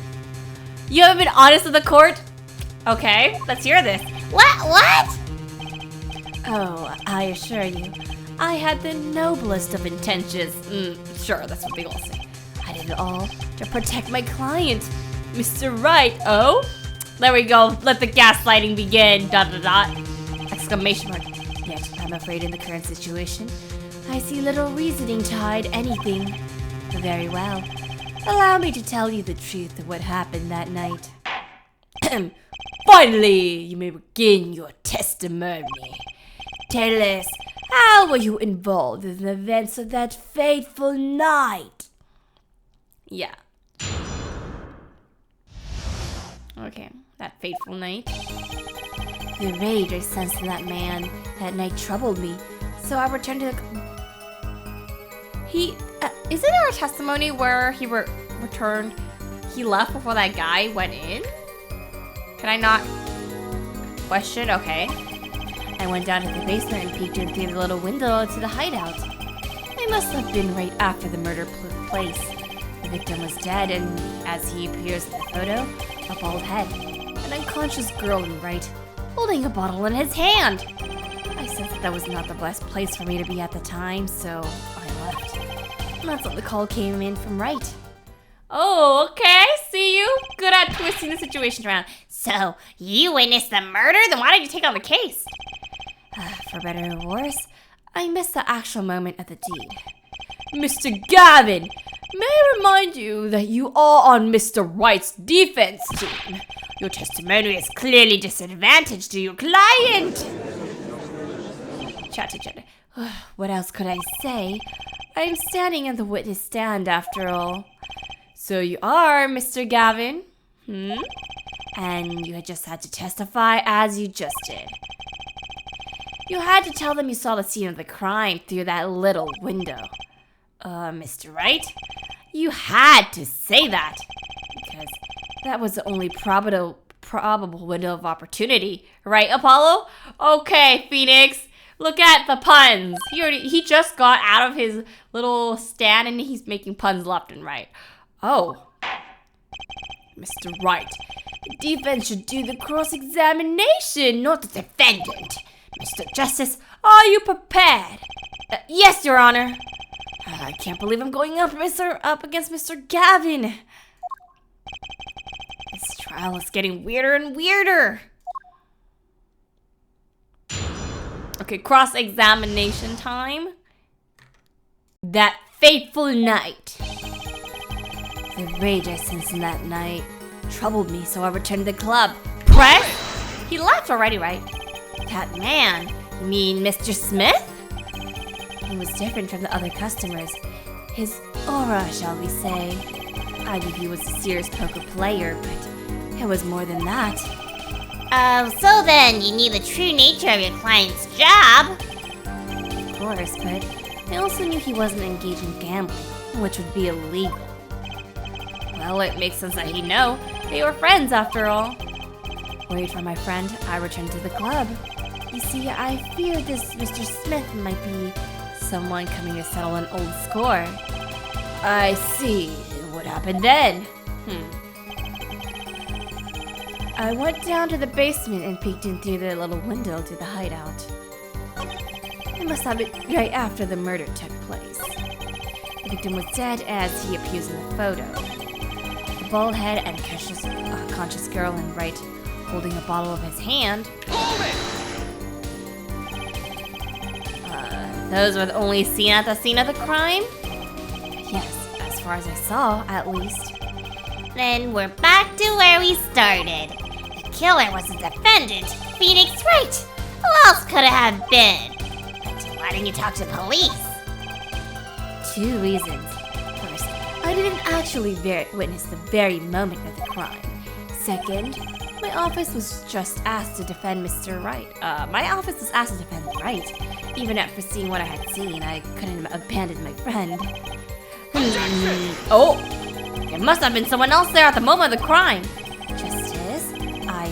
[SPEAKER 1] You haven't been honest with the court? Okay, let's hear this.
[SPEAKER 2] What?
[SPEAKER 1] Oh, I assure you, I had the noblest of intentions. Sure, that's what they all say. I did it all to protect my client, Mr. Wright. Oh, there we go. Let the gaslighting begin. ... Exclamation mark. Yet, I'm afraid in the current situation, I see little reasoning to hide anything. Very well. Allow me to tell you the truth of what happened that night. Finally, you may begin your testimony. Tell us, how were you involved in the events of that fateful night? Yeah. Okay, that fateful night. The rage I sensed in that man that night troubled me, so I returned to the... Isn't there a testimony where he returned, he left before that guy went in? Can I not question? Okay. I went down to the basement and peeked in through the little window to the hideout. It must have been right after the murder took place. The victim was dead, and as he appears in the photo, a bald head, an unconscious girl in right, holding a bottle in his hand. I sensed that was not the best place for me to be at the time, so I left. And that's when the call came in from right. Oh, okay, see you. Good at twisting the situation around.
[SPEAKER 2] So, you witnessed the murder? Then why did you take on the case?
[SPEAKER 1] For better or worse, I missed the actual moment of the deed. Mr. Gavin, may I remind you that you are on Mr. Wright's defense team. Your testimony is clearly disadvantaged to your client. Chatter. What else could I say? I'm standing in the witness stand after all. So you are Mr. Gavin? And you just had to testify as you just did. You had to tell them you saw the scene of the crime through that little window. Mr. Wright? You had to say that. Because that was the only probable window of opportunity. Right, Apollo? Okay, Phoenix. Look at the puns. He just got out of his little stand and he's making puns left and right. Oh. Mr. Wright, the defense should do the cross-examination, not the defendant. Mr. Justice, are you prepared? Yes, Your Honor. I can't believe I'm going up against Mr. Gavin. This trial is getting weirder and weirder. Okay, cross-examination time. That fateful night. The rage I sensed in that night troubled me, so I returned to the club. Press? He left already, right? That man? You mean Mr. Smith? He was different from the other customers. His aura, shall we say. I knew he was a serious poker player, but it was more than that.
[SPEAKER 2] So then, you knew the true nature of your client's job.
[SPEAKER 1] Of course, but I also knew he wasn't engaged in gambling, which would be illegal. Well, it makes sense that he'd know. They were friends, after all. Worried for my friend, I returned to the club. You see, I feared this Mr. Smith might be someone coming to settle an old score. I see. What happened then? I went down to the basement and peeked in through the little window to the hideout. It must have been right after the murder took place. The victim was dead as he appears in the photo. The bald head and conscious girl in right holding a bottle of his hand. Those were the only seen at the scene of the crime? Yes, as far as I saw, at least.
[SPEAKER 2] Then we're back to where we started. The killer was the defendant, Phoenix Wright. Who else could it have been? But why didn't you talk to police?
[SPEAKER 1] 2 reasons. First, I didn't actually witness the very moment of the crime. Second, my office was just asked to defend Mr. Wright. My office was asked to defend Wright. Even after seeing what I had seen, I couldn't abandon my friend. Oh! There must have been someone else there at the moment of the crime. Justice, I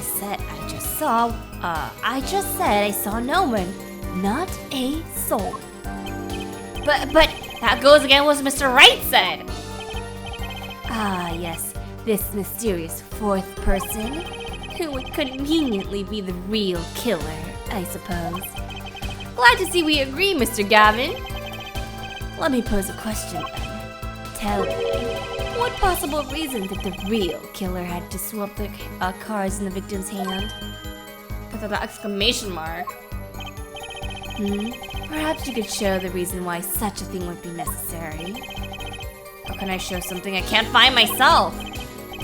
[SPEAKER 1] just said I saw no one. Not a soul. But that goes against what Mr. Wright said. Ah, yes. This mysterious 4th person, who would conveniently be the real killer, I suppose. Glad to see we agree, Mr. Gavin. Let me pose a question then. Tell me, what possible reason did the real killer had to swap the cards in the victim's hand? With an exclamation mark. Perhaps you could show the reason why such a thing would be necessary. How can I show something I can't find myself?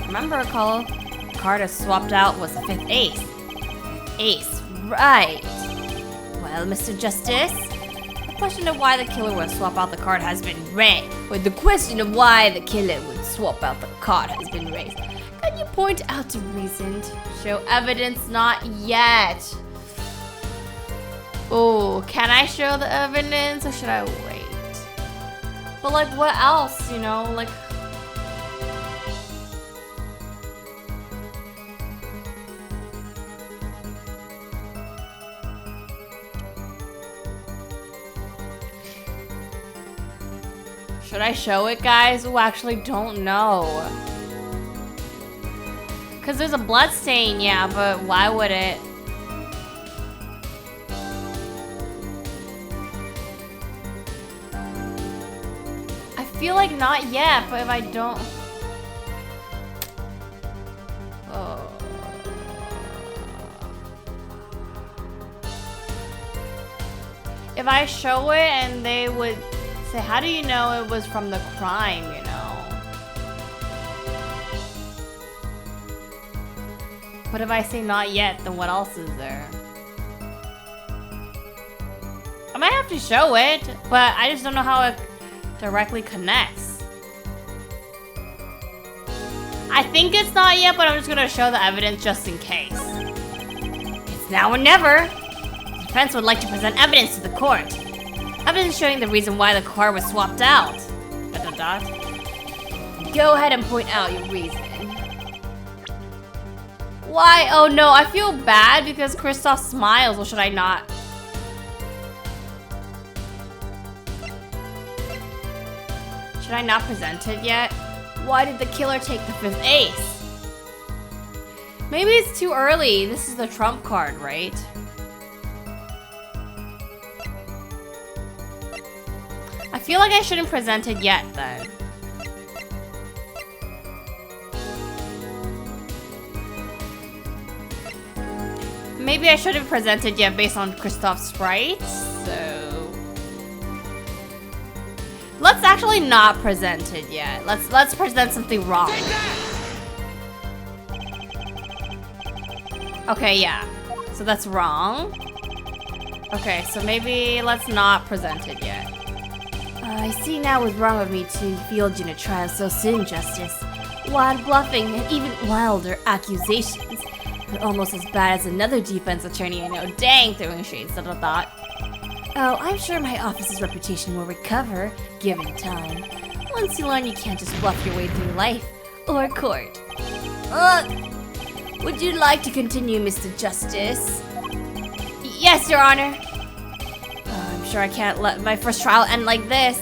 [SPEAKER 1] Remember, Apollo, the card I swapped out was the 5th ace. 5th ace, right. Well, Mr. Justice, the question of why the killer would swap out the card has been raised. Wait, the question of why the killer would swap out the card has been raised. Can you point out a reason? Show evidence? Not yet. Oh, can I show the evidence or should I wait? But like, what else, you know? Like... Should I show it, guys? Ooh, actually don't know. Because there's a blood stain, yeah, but why would it? I feel like not yet, but if I don't... Oh. If I show it and they would say, how do you know it was from the crime, you know? But if I say not yet, then what else is there? I might have to show it, but I just don't know how it directly connects. I think it's not yet, but I'm just gonna show the evidence just in case. It's now or never. The defense would like to present evidence to the court. Evidence showing the reason why the car was swapped out. ... Go ahead and point out your reason. Why? Oh no, I feel bad because Kristoff smiles. Or should I not? Should I not present it yet? Why did the killer take the 5th ace? Maybe it's too early. This is the trump card, right? I feel like I shouldn't present it yet then. Maybe I shouldn't present it yet based on Kristoff's sprites, so... Let's actually not present it yet. Let's present something wrong. Okay, yeah. So that's wrong. Okay, so maybe let's not present it yet. I see now what's wrong with me to field you in a trial so soon, Justice. Wild bluffing and even wilder accusations. You're almost as bad as another defense attorney I know. Dang, throwing shades to the thought. Oh, I'm sure my office's reputation will recover, given time. Once you learn you can't just bluff your way through life or court. Would you like to continue, Mr. Justice? Yes, Your Honor. I'm sure I can't let my first trial end like this.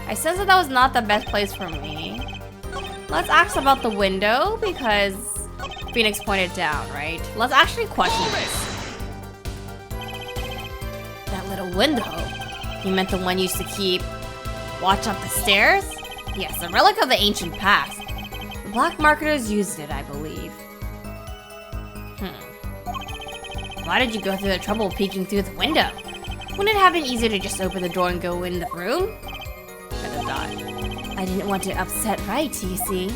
[SPEAKER 1] I said that was not the best place for me. Let's ask about the window because Phoenix pointed down, right? Let's actually question this. That little window? You meant the one you used to keep watch up the stairs? Yes, a relic of the ancient past. The black marketers used it, I believe. Why did you go through the trouble of peeking through the window? Wouldn't it have been easier to just open the door and go in the room? I didn't want to upset Wright, you see.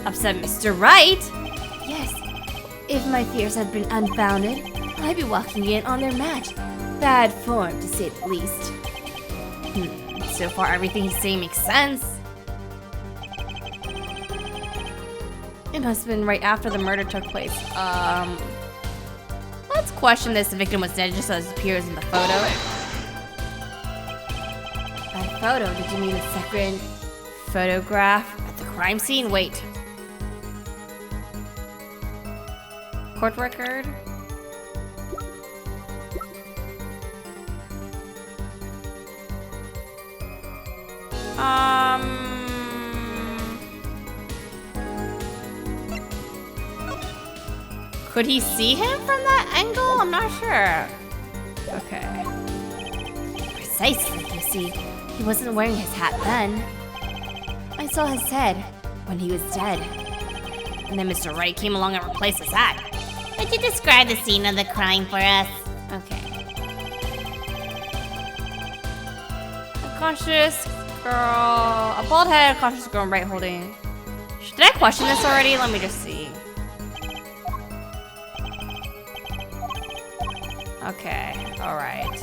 [SPEAKER 1] Upset Mr. Wright? Yes. If my fears had been unfounded, I'd be walking in on their match. Bad form, to say the least. So far, everything he's saying makes sense. It must have been right after the murder took place. Let's question this. The victim was dead just as it appears in the photo. By photo, did you mean the second photograph at the crime scene? Wait. Court record? Could he see him from that angle? I'm not sure. Okay. Precisely, you see. He wasn't wearing his hat then. I saw his head when he was dead. And then Mr. Wright came along and replaced his hat. Could you describe the scene of the crime for us? Okay. Unconscious girl. A bald head, unconscious girl, right holding. Did I question this already? Let me just see. Okay, alright.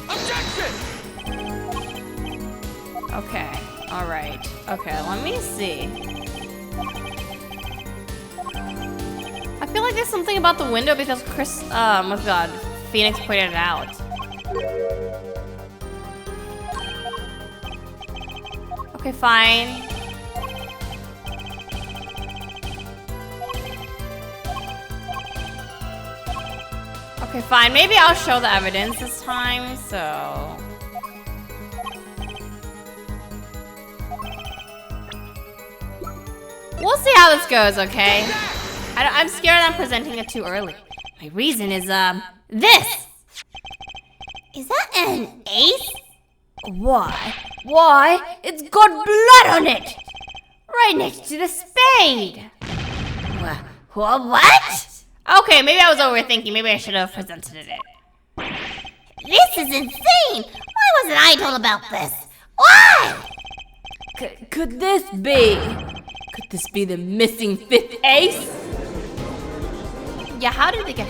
[SPEAKER 3] Objection!
[SPEAKER 1] Okay, alright. Okay, let me see. like there's something about the window because oh my god, Phoenix pointed it out. Okay, fine. Okay, fine. Maybe I'll show the evidence this time, so... We'll see how this goes, okay? I'm scared I'm presenting it too early. My reason is, this!
[SPEAKER 2] Is that an ace?
[SPEAKER 1] Why? Why? It's got blood on it! Right next to the spade!
[SPEAKER 2] What?
[SPEAKER 1] Okay, maybe I was overthinking. Maybe I should have presented it.
[SPEAKER 2] This is insane! Why wasn't I told about this? Why?
[SPEAKER 1] Could this be? Could this be the missing fifth ace? Yeah, how did they get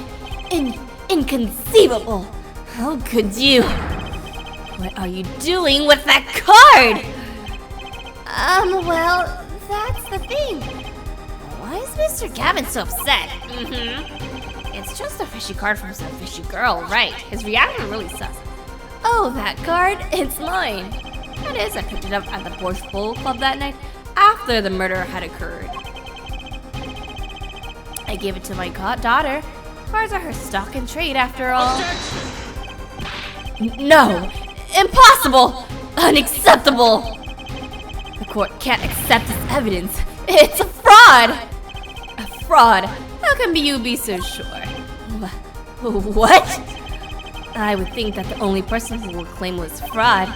[SPEAKER 1] inconceivable? How could you? What are you doing with that card?
[SPEAKER 2] Well, that's the thing.
[SPEAKER 1] Why is Mr. Gavin so upset? It's just a fishy card from some fishy girl, right? His reaction really sucks. Oh, that card? It's mine. That is, I picked it up at the Borscht Bowl Club that night after the murder had occurred. I gave it to my daughter. Cards are her stock and trade after all. No! Impossible! Unacceptable! The court can't accept this evidence. It's a fraud! A fraud? How can you be so sure? What? I would think that the only person who would claim was fraud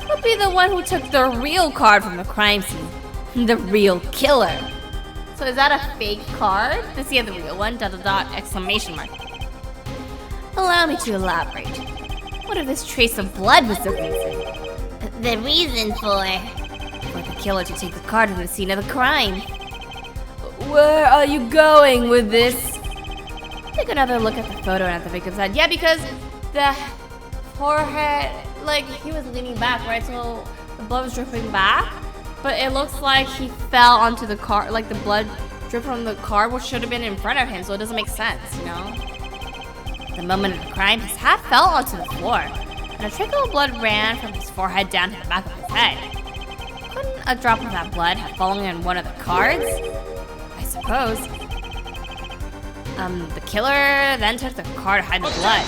[SPEAKER 1] would be the one who took the real card from the crime scene. The real killer. So is that a fake card? Does he have the real one? ... exclamation mark. Allow me to elaborate. What if this trace of blood was the reason?
[SPEAKER 2] The reason for
[SPEAKER 1] the killer to take the card from the scene of the crime. Where are you going with this? Take another look at the photo and at the victim's head. Yeah, because the forehead, like, he was leaning back, right? So the blood was dripping back. But it looks like he fell onto the car, like the blood dripped from the car, which should have been in front of him, so it doesn't make sense, you know? The moment of the crime, his hat fell onto the floor, and a trickle of blood ran from his forehead down to the back of his head. Couldn't a drop of that blood have fallen in one of the cards? I suppose. The killer then took the card to hide the blood.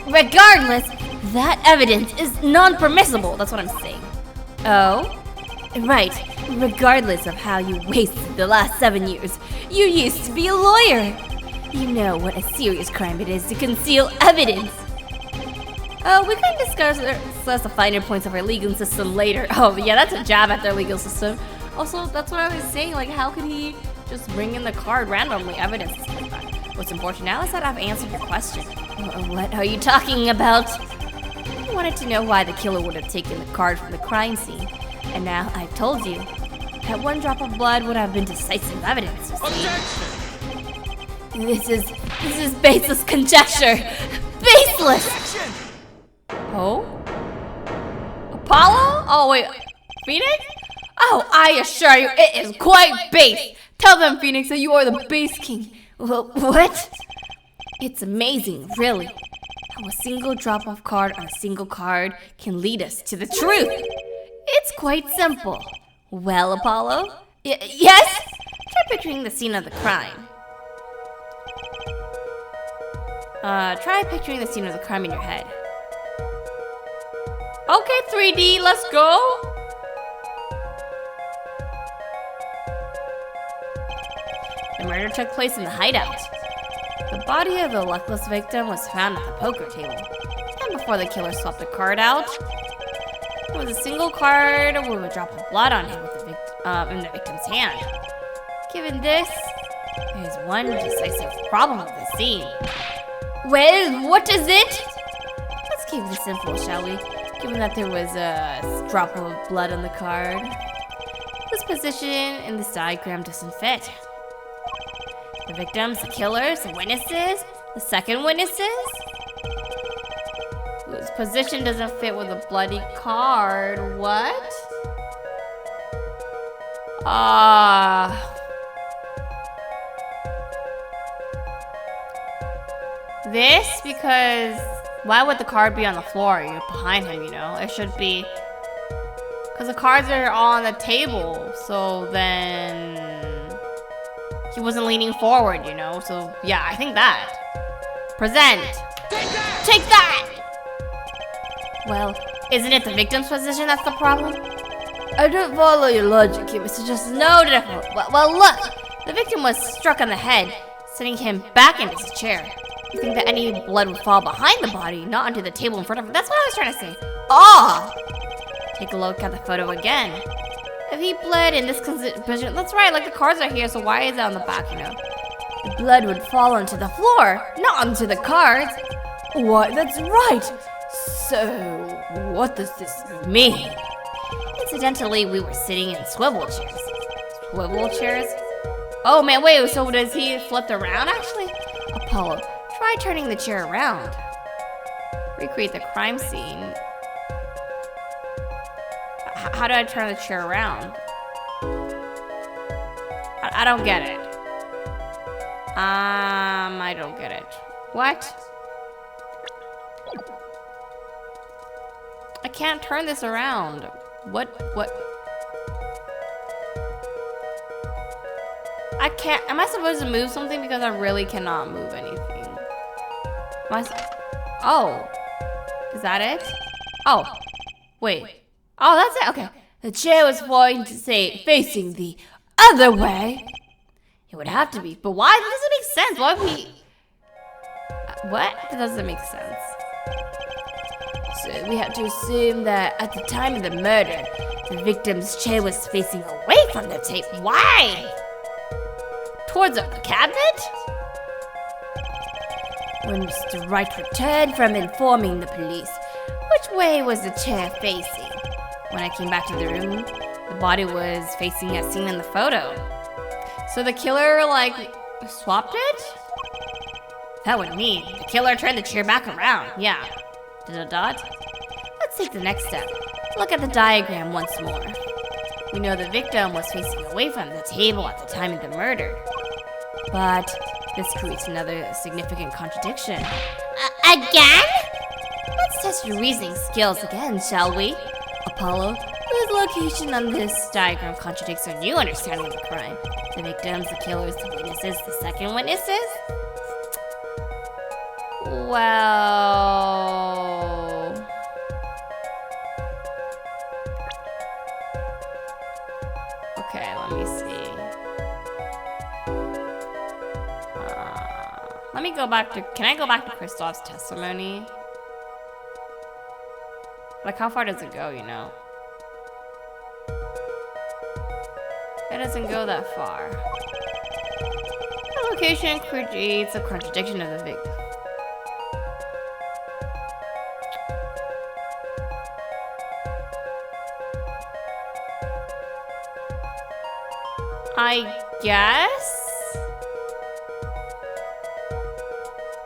[SPEAKER 1] Regardless, that evidence is non-permissible, that's what I'm saying. Oh? Right. Regardless of how you wasted the last 7 years, you used to be a lawyer. You know what a serious crime it is to conceal evidence. We can discuss the finer points of our legal system later. Oh, yeah, that's a jab at their legal system. Also, that's what I was saying. Like, how could he just bring in the card randomly? Evidence like that. What's important now is that I've answered your question. What are you talking about? I wanted to know why the killer would have taken the card from the crime scene. And now I've told you. That one drop of blood would have been decisive evidence, you see. This is baseless conjecture. Baseless! Oh? Apollo? Oh, wait. Phoenix? Oh, I assure you, it is quite base. Tell them, Phoenix, that you are the base king. What? It's amazing, really. How a single drop-off card on a single card can lead us to the truth. It's quite simple. Well, Apollo? Yes? Try picturing the scene of the crime. Try picturing the scene of the crime in your head. Okay, 3D, let's go. The murder took place in the hideout. The body of the luckless victim was found at the poker table. And before the killer swapped the card out, there was a single card with a drop of blood on him with in the victim's hand. Given this, there is one decisive problem with the scene. Well, what is it? Let's keep this simple, shall we? Given that there was a drop of blood on the card. This position in this diagram doesn't fit. The victims, the killers, the witnesses, the second witnesses. Whose position doesn't fit with a bloody card. What? this because why would the card be on the floor? You're behind him, you know? It should be... Because the cards are all on the table, so then... He wasn't leaning forward, you know? So, yeah, I think that. Present! Take that! Well, isn't it the victim's position that's the problem? I don't follow your logic here, Mr. Justice. No different. Well, look! The victim was struck on the head, sending him back into his chair. You think that any blood would fall behind the body, not onto the table in front of him? That's what I was trying to say. Ah! Take a look at the photo again. If he bled in this position, that's right, like the cards are here, so why is it on the back, you know? The blood would fall onto the floor, not onto the cards. Why, that's right. So, what does this mean? Incidentally, we were sitting in swivel chairs. Swivel chairs? Oh man, wait, so does he flip around actually? Apollo, try turning the chair around. Recreate the crime scene. How do I turn the chair around? I don't get it. I don't get it. What? I can't turn this around. What? I can't, am I supposed to move something? Because I really cannot move anything. Oh. Is that it? Oh. Wait. Oh, that's it, okay. The chair was facing the other way. It would have to be, but why? That doesn't make sense. Why would we... What? That doesn't make sense. So we have to assume that at the time of the murder, the victim's chair was facing away from the tape. Why? Towards the cabinet? When Mr. Wright returned from informing the police, which way was the chair facing? When I came back to the room, the body was facing as seen in the photo. So the killer, like, swapped it? That would mean the killer turned the chair back around. Yeah. Dot. Let's take the next step. Look at the diagram once more. We know the victim was facing away from the table at the time of the murder. But this creates another significant contradiction.
[SPEAKER 2] Again?
[SPEAKER 1] Let's test your reasoning skills again, shall we? Apollo, whose location on this diagram contradicts our new understanding of the crime? The victims, the killers, the witnesses, the second witnesses? Well... Okay, let me see. Let me go back to... Can I go back to Kristoff's testimony? Like, how far does it go, you know? It doesn't go that far. The location creates a contradiction of the victim. I guess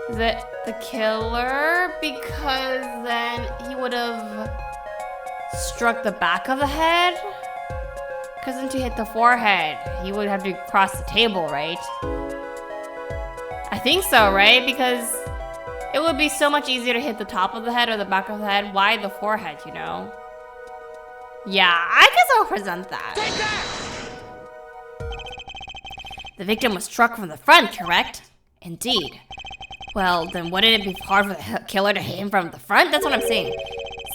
[SPEAKER 1] that the killer, because then he would have struck the back of the head. Because then to hit the forehead, he would have to cross the table, right? I think so, right? Because it would be so much easier to hit the top of the head or the back of the head. Why the forehead, you know? Yeah, I guess I'll present that. The victim was struck from the front, correct? Indeed. Well, then wouldn't it be hard for the killer to hit him from the front? That's what I'm saying.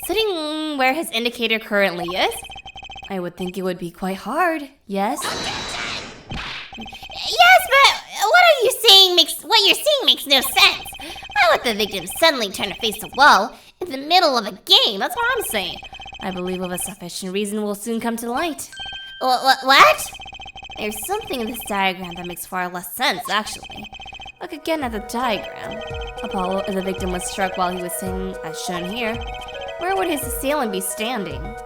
[SPEAKER 1] Sitting where his indicator currently is, I would think it would be quite hard, yes?
[SPEAKER 2] Yes, but what you're seeing makes no sense. Why would the victim suddenly turn to face the wall in the middle of a game?
[SPEAKER 1] That's what I'm saying. I believe of a sufficient reason will soon come to light.
[SPEAKER 2] What?
[SPEAKER 1] There's something in this diagram that makes far less sense, actually. Look again at the diagram. Apollo, the victim was struck while he was sitting, as shown here. Where would his assailant be standing?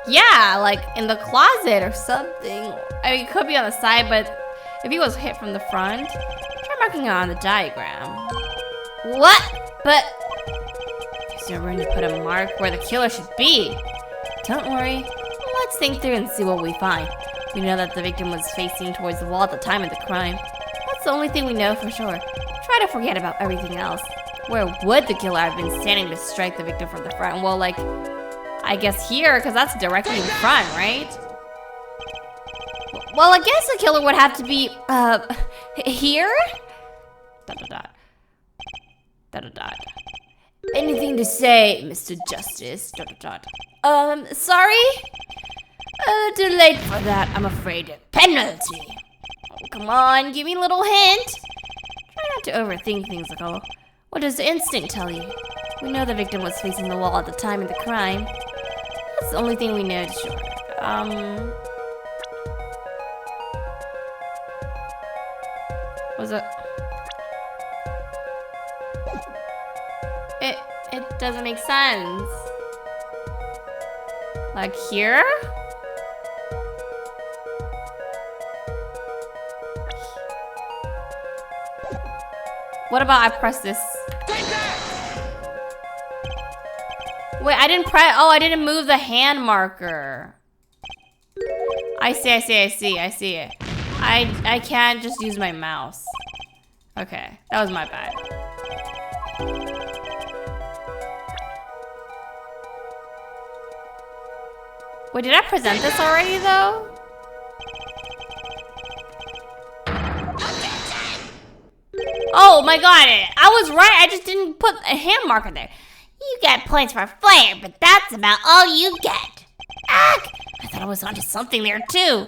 [SPEAKER 1] Yeah, like in the closet or something. I mean, it could be on the side, but if he was hit from the front, try marking it on the diagram.
[SPEAKER 2] What? But...
[SPEAKER 1] There's no room to put a mark where the killer should be. Don't worry. Let's think through and see what we find. We know that the victim was facing towards the wall at the time of the crime. That's the only thing we know for sure. Try to forget about everything else. Where would the killer have been standing to strike the victim from the front? Well, like, I guess here, because that's directly in front, right? Well, I guess the killer would have to be, here? Dot, dot, dot. Dot, dot, dot. Anything to say, Mr. Justice? Dot, dot, dot. Sorry? Too late for that, I'm afraid. Penalty! Oh, come on, give me a little hint. Try not to overthink things, Nicole. What does the instinct tell you? We know the victim was facing the wall at the time of the crime. That's the only thing we know, sure. Was it? It doesn't make sense. Like here? What about I press this? Wait, I didn't press. Oh, I didn't move the hand marker. I see it. I can't just use my mouse. Okay, that was my bad. Wait, did I present this already though? Oh my god, I was right. I just didn't put a hand marker there.
[SPEAKER 2] You get points for flair, but that's about all you get. Ugh! I thought I was onto something there too.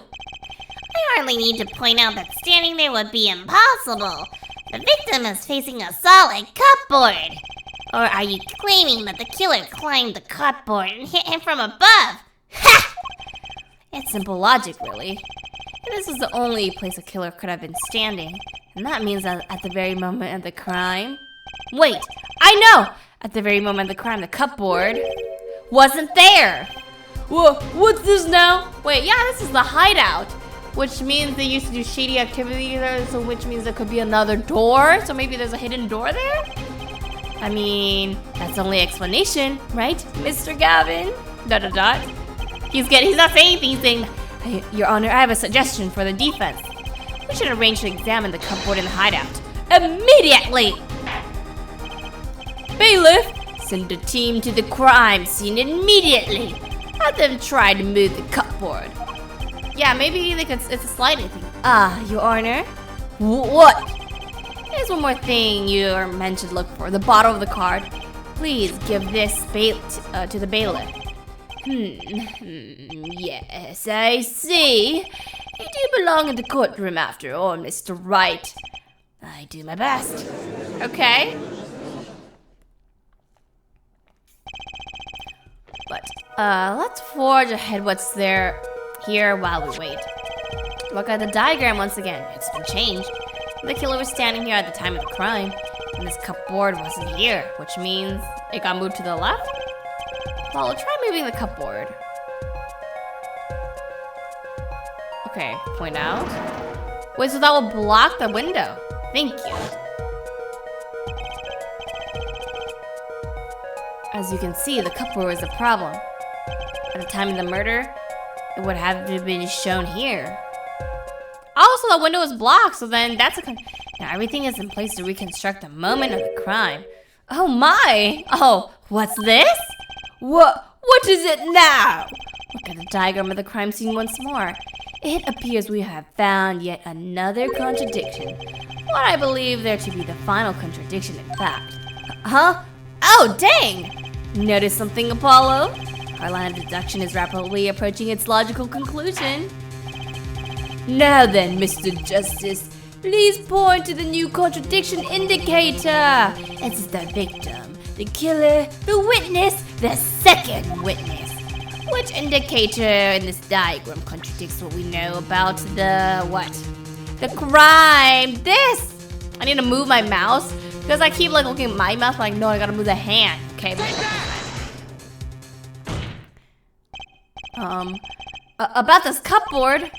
[SPEAKER 2] I hardly need to point out that standing there would be impossible. The victim is facing a solid cupboard. Or are you claiming that the killer climbed the cupboard and hit him from above? Ha!
[SPEAKER 1] It's simple logic, really. This is the only place a killer could have been standing. And that means that at the very moment of the crime... Wait, I know! At the very moment of the crime, the cupboard wasn't there! Whoa, what's this now? Wait, yeah, this is the hideout. Which means they used to do shady activity there, so which means there could be another door. So maybe there's a hidden door there? I mean, that's the only explanation, right, Mr. Gavin? Dot dot dot. He's not saying anything, he's saying, "Hey, Your Honor, I have a suggestion for the defense. We should arrange to examine the cupboard in the hideout. Immediately! Bailiff, send a team to the crime scene immediately. Have them try to move the cupboard." Yeah, maybe they could, it's a sliding thing. Your Honor? What? There's one more thing you're meant to look for. The bottom of the card. Please give this to the bailiff. Yes, I see. You do belong in the courtroom after all, Mr. Wright. I do my best. Okay. But, let's forge ahead what's there here while we wait. Look at the diagram once again. It's been changed. The killer was standing here at the time of the crime, and this cupboard wasn't here, which means it got moved to the left? Well, we'll try moving the cupboard. Okay, point out. Wait, so that will block the window. Thank you. As you can see, the cupboard was a problem. At the time of the murder, it would have been shown here. Also, the window is blocked, so then that's a... Now everything is in place to reconstruct the moment of the crime. Oh my! Oh, what's this? What is it now? Look at the diagram of the crime scene once more. It appears we have found yet another contradiction. What I believe there to be the final contradiction, in fact. Huh? Oh, dang! Notice something, Apollo? Our line of deduction is rapidly approaching its logical conclusion. Now then, Mr. Justice, please point to the new contradiction indicator. This is the victim, the killer, the witness, the second witness. Which indicator in this diagram contradicts what we know about the what? The crime. This. I need to move my mouse because I keep like looking at my mouse. Like, no, I gotta move the hand. Okay. About this cupboard.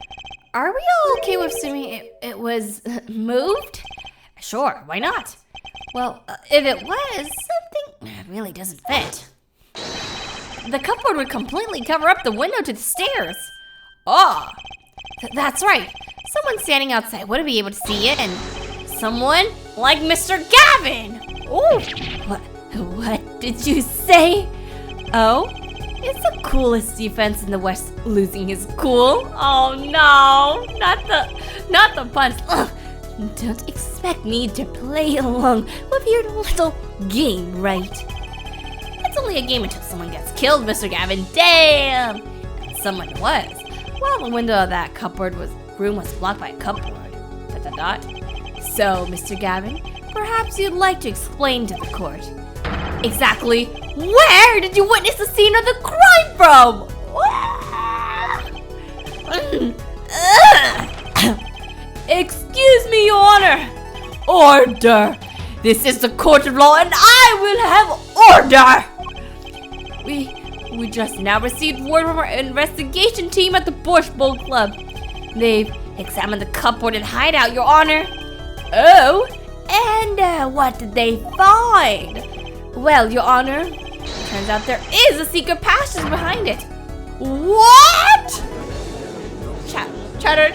[SPEAKER 1] Are we all okay with assuming it was moved? Sure, why not? Well, if it was, something really doesn't fit. The cupboard would completely cover up the window to the stairs. Oh, that's right. Someone standing outside wouldn't be able to see it, and someone Like Mr. Gavin! Ooh! What did you say? Oh? It's the coolest defense in the West losing his cool. Oh no! Not the punch. Ugh. Don't expect me to play along with your little game, right? It's only a game until someone gets killed, Mr. Gavin. Damn! And someone was. Well, the window of that room was blocked by a cupboard. ... So, Mr. Gavin, perhaps you'd like to explain to the court. Exactly where did you witness the scene of the crime from? Excuse me, Your Honor. Order. This is the court of law and I will have order. We just now received word from our investigation team at the Bush Bowl Club. They've examined the cupboard and hideout, Your Honor. Oh, and what did they find? Well, Your Honor, turns out there is a secret passage behind it. What? Chatter.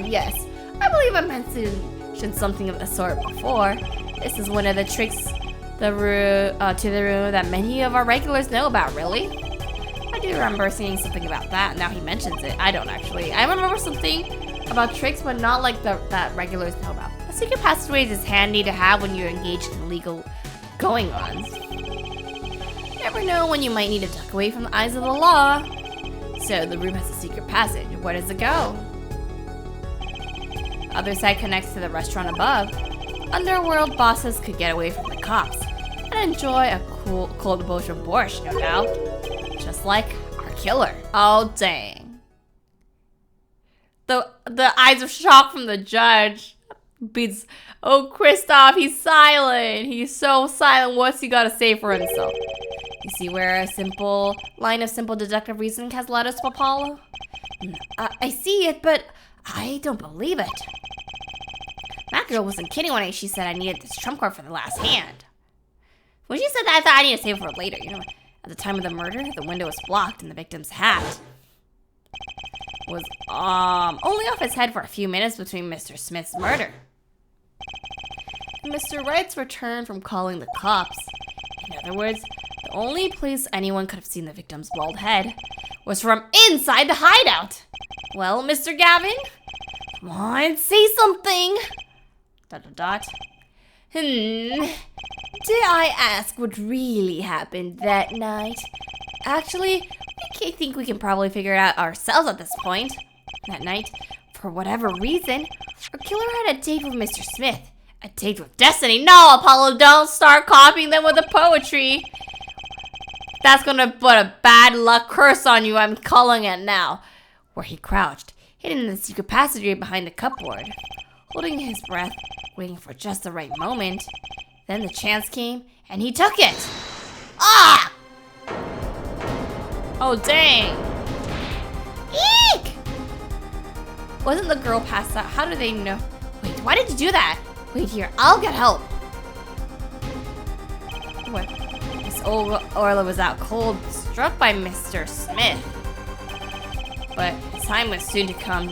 [SPEAKER 1] Yes. I believe I mentioned something of the sort before. This is one of the tricks to the room that many of our regulars know about, really. I do remember seeing something about that, now he mentions it. I don't actually. I remember something about tricks, but not like that regulars know about. A secret passageway is handy to have when you're engaged in illegal going-ons. You never know when you might need to duck away from the eyes of the law. So the room has a secret passage. Where does it go? Other side connects to the restaurant above. Underworld bosses could get away from the cops and enjoy a cool cold bowl of borscht, no doubt. Just like our killer. Oh dang. The eyes of shock from the judge beats. Oh, Kristoff, he's silent. He's so silent. What's he got to say for himself? You see where a line of simple deductive reasoning has led us to Apollo? I see it, but I don't believe it. That girl wasn't kidding when she said I needed this trump card for the last hand. When she said that, I thought I needed to save it for later. You know, at the time of the murder, the window was blocked and the victim's hat was only off his head for a few minutes between Mr. Smith's murder and Mr. Wright's return from calling the cops. In other words, the only place anyone could have seen the victim's bald head was from inside the hideout. Well, Mr. Gavin, come on, say something. ... Did I ask what really happened that night? Actually, I think we can probably figure it out ourselves at this point. That night, for whatever reason, our killer had a date with Mr. Smith. A date with destiny. No, Apollo, don't start copying them with the poetry. That's gonna put a bad luck curse on you, I'm calling it now. Where he crouched, hidden in the secret passageway behind the cupboard, holding his breath, waiting for just the right moment. Then the chance came, and he took it. Ah! Oh, dang. Eek! Wasn't the girl passed out? How do they know? Wait, why did you do that? Wait here, I'll get help. What? Miss Olga Orly was out cold, struck by Mr. Smith. But his time was soon to come.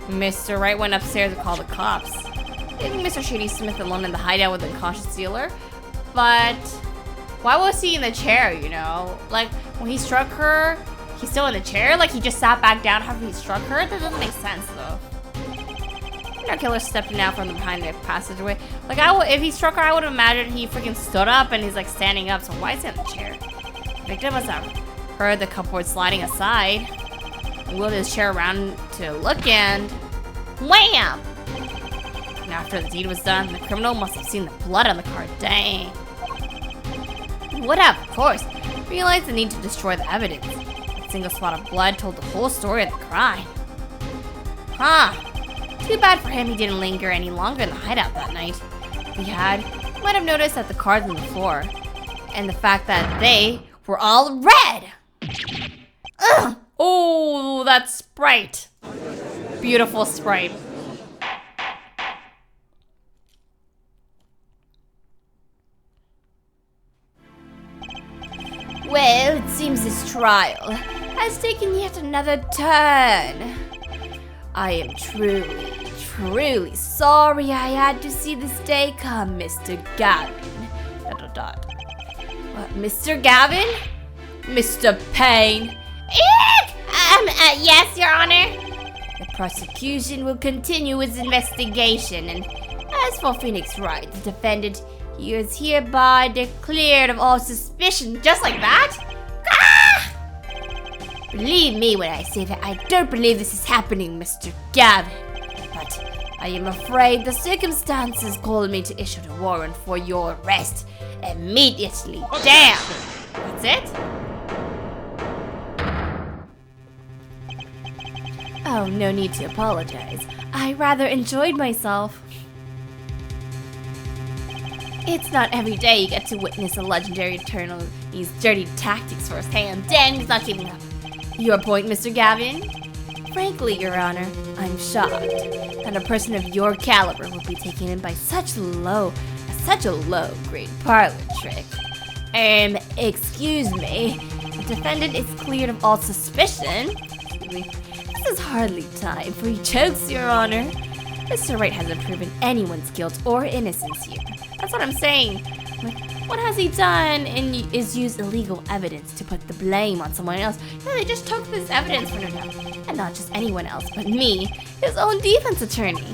[SPEAKER 1] Mr. Wright went upstairs to call the cops, leaving Mr. Shady Smith alone in the hideout with the unconscious dealer. But why was he in the chair, you know? Like, when he struck her, he's still in the chair? Like, he just sat back down after he struck her? That doesn't make sense, though. And our killer stepping out from behind the passageway. Like, if he struck her, I would imagine he freaking stood up and he's, like, standing up. So why is he in the chair? The victim must have heard the cupboard sliding aside, wheeled his chair around to look, and wham! And after the deed was done, the criminal must have seen the blood on the card. Dang. He would have, of course, realized the need to destroy the evidence. A single spot of blood told the whole story of the crime. Huh. Too bad for him he didn't linger any longer in the hideout that night. If he had, he might have noticed that the cards on the floor, and the fact that they were all red. Ugh. Oh, that Sprite. Beautiful Sprite. Well, it seems this trial has taken yet another turn. I am truly, truly sorry I had to see this day come, Mr. Gavin. ... Mr. Gavin? Mr. Payne?
[SPEAKER 2] Yes, Your Honor.
[SPEAKER 1] The prosecution will continue its investigation, and as for Phoenix Wright, the defendant, he is hereby declared of all suspicion.
[SPEAKER 2] Just like that?
[SPEAKER 1] Believe me when I say that I don't believe this is happening, Mr. Gavin. But I am afraid the circumstances call me to issue the warrant for your arrest immediately.
[SPEAKER 2] Damn! That's it?
[SPEAKER 1] Oh, no need to apologize. I rather enjoyed myself. It's not every day you get to witness a legendary attorney's dirty tactics firsthand.
[SPEAKER 2] Damn, he's not keeping up.
[SPEAKER 1] Your point, Mr. Gavin? Frankly, Your Honor, I'm shocked that a person of your caliber would be taken in by such a low-grade parlor trick. Excuse me. The defendant is cleared of all suspicion. This is hardly time for jokes, Your Honor. Mr. Wright hasn't proven anyone's guilt or innocence here. That's what I'm saying. What has he done is use illegal evidence to put the blame on someone else. No, they just took this evidence from him. And not just anyone else, but me, his own defense attorney.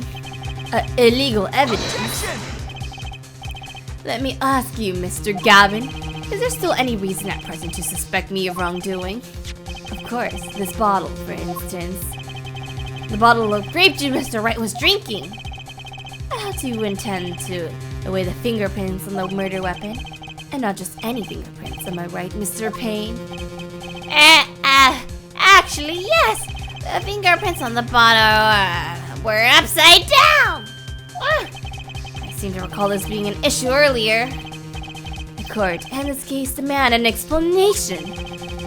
[SPEAKER 1] Illegal evidence? Let me ask you, Mr. Gavin, is there still any reason at present to suspect me of wrongdoing? Of course, this bottle, for instance. The bottle of grape juice Mr. Wright was drinking. How do you intend to away the fingerprints on the murder weapon? And not just any fingerprints, am I right, Mr. Payne?
[SPEAKER 2] Actually, yes. The fingerprints on the bottle were upside down.
[SPEAKER 1] I seem to recall this being an issue earlier. The court, in this case, demand an explanation.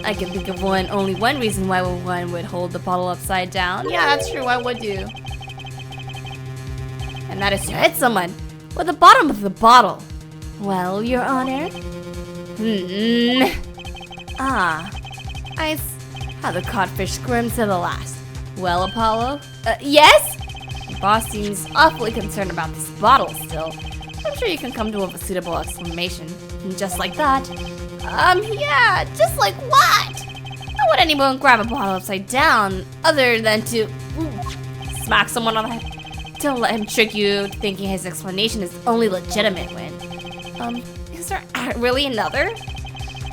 [SPEAKER 1] I can think of only one reason why one would hold the bottle upside down. Yeah, that's true, I would do. And that is to hit someone with the bottom of the bottle. Well, Your Honor? How the codfish squirmed to the last. Well, Apollo? Yes? Your boss seems awfully concerned about this bottle still. I'm sure you can come to a suitable explanation. And just like that. Yeah, just like what? How would anyone grab a bottle upside down other than to smack someone on the head? Don't let him trick you thinking his explanation is the only legitimate one. Is there really another?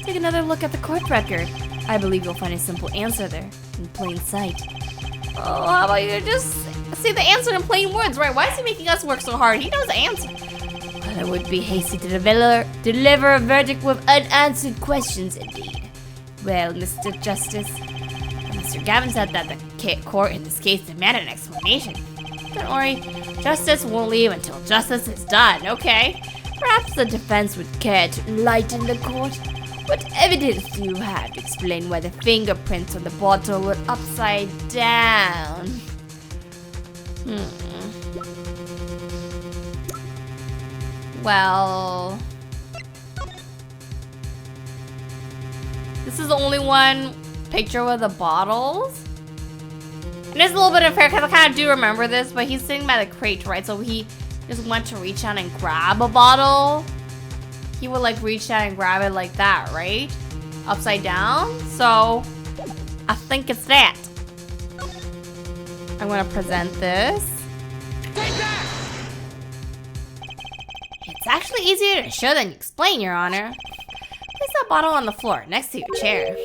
[SPEAKER 1] Take another look at the court record. I believe you'll find a simple answer there, in plain sight. Oh, how about you just see the answer in plain words, right? Why is he making us work so hard? He knows the answer. But it would be hasty to deliver a verdict with unanswered questions, indeed. Well, Mr. Justice, Mr. Gavin said that the court in this case demanded an explanation. Don't worry, justice won't leave until justice is done, okay? Perhaps the defense would care to enlighten the court. What evidence do you have to explain why the fingerprints on the bottle were upside down? Well, this is the only one picture with the bottles. And it's a little bit unfair because I kind of do remember this, but he's sitting by the crate, right? So he just went to reach out and grab a bottle. He would like reach out and grab it like that, right? Upside down. So I think it's that. I'm gonna present this.
[SPEAKER 3] Take that!
[SPEAKER 1] It's actually easier to show than explain, Your Honor. Place that bottle on the floor next to your chair.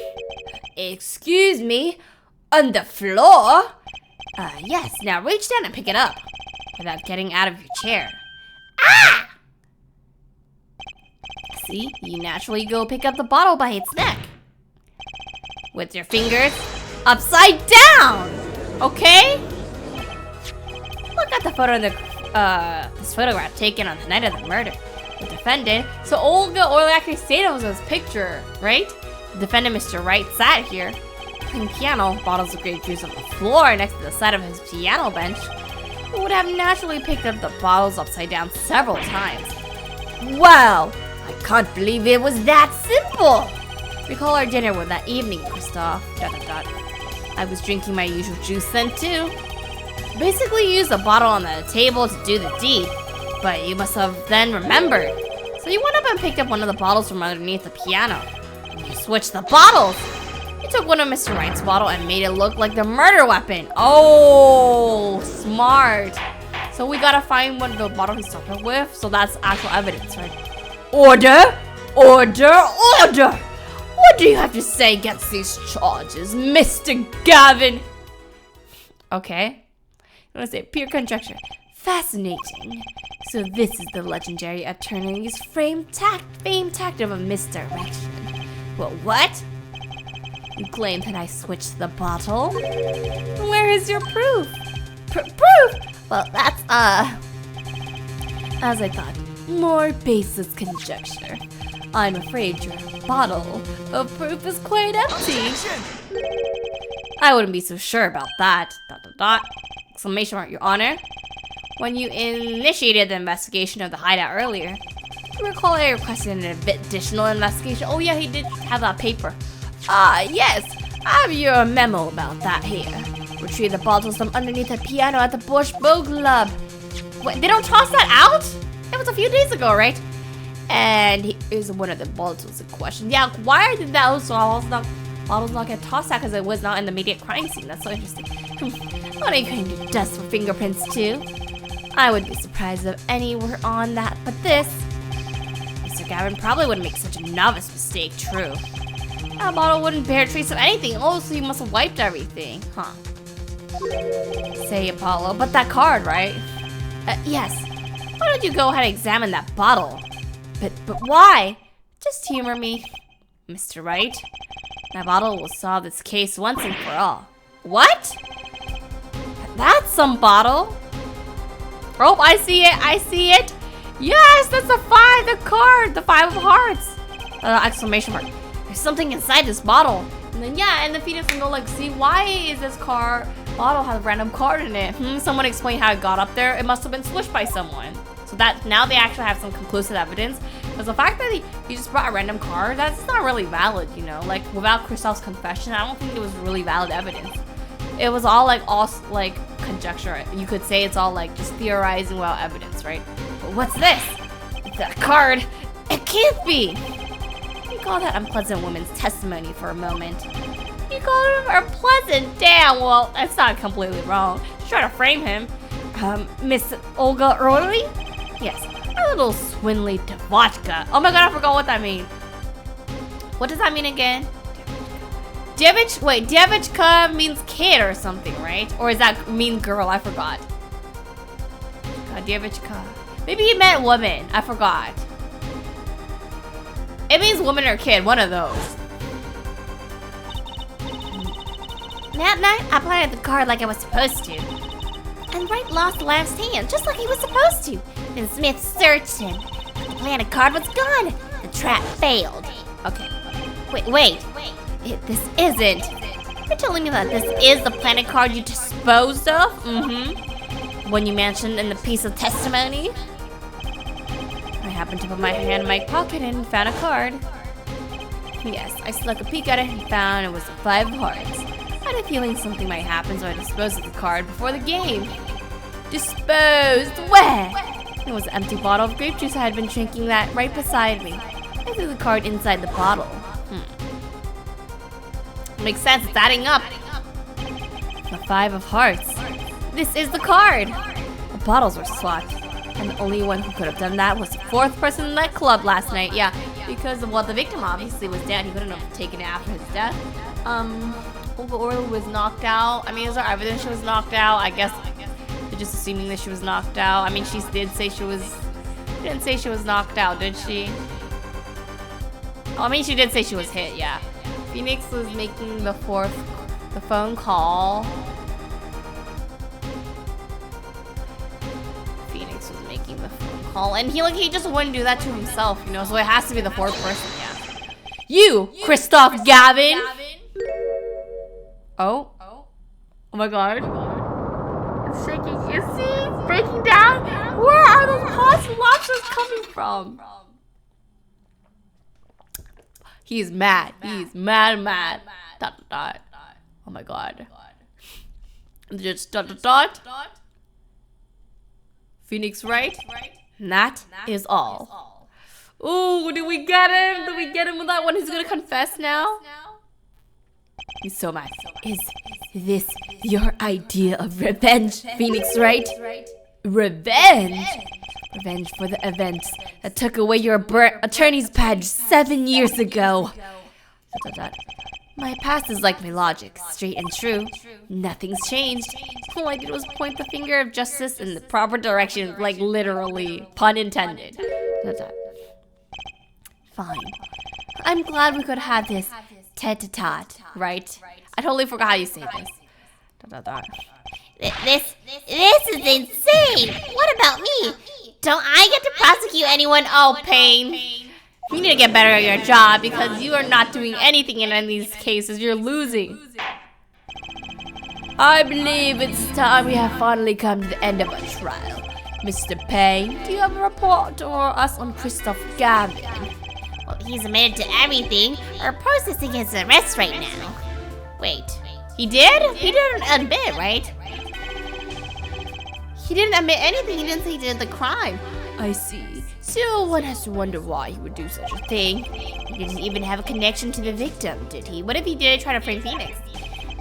[SPEAKER 1] Excuse me? On the floor? Yes, now reach down and pick it up without getting out of your chair. Ah! See, you naturally go pick up the bottle by its neck. With your fingers upside down! Okay? Look at the photo in this photograph taken on the night of the murder. The defendant, so Olga Orly actually stayed on this picture, right? The defendant, Mr. Wright, sat here, playing piano, bottles of grape juice on the floor next to the side of his piano bench. He would have naturally picked up the bottles upside down several times. Wow! I can't believe it was that simple! Recall our dinner with that evening, Christoph. ... I was drinking my usual juice then too. Basically, you used the bottle on the table to do the deed, but you must have then remembered. So you went up and picked up one of the bottles from underneath the piano. You switched the bottles. You took one of Mr. Wright's bottle and made it look like the murder weapon. Oh, smart. So we gotta find one of the bottle he's talking with. So that's actual evidence, right? Order! Order! Order! What do you have to say against these charges, Mr. Gavin? Okay. You want to say pure conjecture. Fascinating. So this is the legendary attorney's famed tactic of misdirection. Well, what? You claim that I switched the bottle? Where is your proof? Proof? Well, that's, as I thought, more baseless conjecture. I'm afraid your bottle of proof is quite empty. I wouldn't be so sure about that. ... Exclamation mark, Your Honor. When you initiated the investigation of the hideout earlier, you recall I requested an additional investigation. Oh yeah, he did have that paper. Yes, I have your memo about that here. Retrieve the bottles from underneath the piano at the Bush Bow Club. Wait, they don't toss that out? It was a few days ago, right? And here's one of the bottles in question. Yeah, why did those bottles not get tossed out? Because it was not in the immediate crime scene. That's so interesting. What are you going to dust for fingerprints too? I would be surprised if any were on that, but this... Mr. Gavin probably wouldn't make such a novice mistake, true. That bottle wouldn't bear trace of anything. Oh, so you must have wiped everything. Huh. Say, Apollo, but that card, right? Yes. Why don't you go ahead and examine that bottle? But why? Just humor me, Mr. Wright. That bottle will solve this case once and for all. What? That's some bottle. Oh, I see it. I see it. Yes, that's the card. The 5 of hearts. Exclamation mark. There's something inside this bottle. And then, yeah, and the fetus can go like, see, why is this bottle has a random card in it? Someone explain how it got up there. It must have been swished by someone. So that now they actually have some conclusive evidence. Because the fact that he just brought a random card, that's not really valid, you know? Like, without Kristoff's confession, I don't think it was really valid evidence. It was all conjecture. You could say it's all like just theorizing without evidence, right? But what's this? It's that card. It can't be. You call that unpleasant woman's testimony for a moment. You called her unpleasant? Damn, well, that's not completely wrong. She's trying to frame him. Miss Olga Orly? Yes, a little swindly vodka. Oh my god, I forgot what that means. What does that mean again? Devichka means kid or something, right? Or is that mean girl? I forgot. Devichka. Maybe he meant woman. I forgot. It means woman or kid, one of those.
[SPEAKER 2] That night, I played the card like I was supposed to. And Wright lost the last hand, just like he was supposed to. Then Smith searched him. The planted card was gone. The trap failed.
[SPEAKER 1] Okay.
[SPEAKER 2] Wait. This isn't. You're telling me that this is the planet card you disposed of?
[SPEAKER 1] Mm-hmm. One you mentioned in the piece of testimony. I happened to put my hand in my pocket and found a card. Yes, I snuck a peek at it and found it was the 5 of hearts. I had a feeling something might happen, so I disposed of the card before the game. Disposed? Where? It was an empty bottle of grape juice I had been drinking that right beside me. I threw the card inside the bottle. Makes sense, it's adding up. The 5 of hearts. This is the card. The bottles were swapped. And the only one who could have done that was the 4th person in that club last night. Yeah, because the victim obviously was dead. He couldn't have taken it after his death. Olga Orly was knocked out. I mean, is there evidence she was knocked out? I guess they're just assuming that she was knocked out. I mean, she did say she didn't say she was knocked out, did she? Oh, I mean, she did say she was hit, yeah. Phoenix was making the phone call. Phoenix was making the phone call, and he just wouldn't do that to himself, you know. So it has to be the 4th person, yeah. You, Kristoff Gavin. Oh my god. It's shaking. Is he breaking down? Where are those hot lobsters coming from? He's mad. He's mad. ... Oh my god. Just dot. Phoenix Wright. That is all. Ooh, did we get him? Did we get him with that one? He's gonna confess now? He's so mad. Is this your idea of revenge, Phoenix Wright? Revenge? Revenge for the events that took away your attorney's badge 7 years ago. My past is like my logic, straight and true. Nothing's changed. All I did was point the finger of justice in the proper direction, like literally, pun intended. Fine. I'm glad we could have this tete-a-tete, right? I totally forgot how you say this.
[SPEAKER 2] This is insane. What about me? Don't I get to prosecute anyone?
[SPEAKER 1] Oh, Pain. You need to get better at your job because you are not doing anything in any of these cases. You're losing. I believe it's time we have finally come to the end of our trial. Mr. Payne, do you have a report for us on Christoph Gavin?
[SPEAKER 2] Well, he's admitted to everything. We're processing his arrest right now. Wait,
[SPEAKER 1] He did?
[SPEAKER 2] he didn't admit, right?
[SPEAKER 1] He didn't admit anything. He didn't say he did the crime. I see. So one has to wonder why he would do such a thing.
[SPEAKER 2] He didn't even have a connection to the victim, did he? What if he did try to frame Phoenix?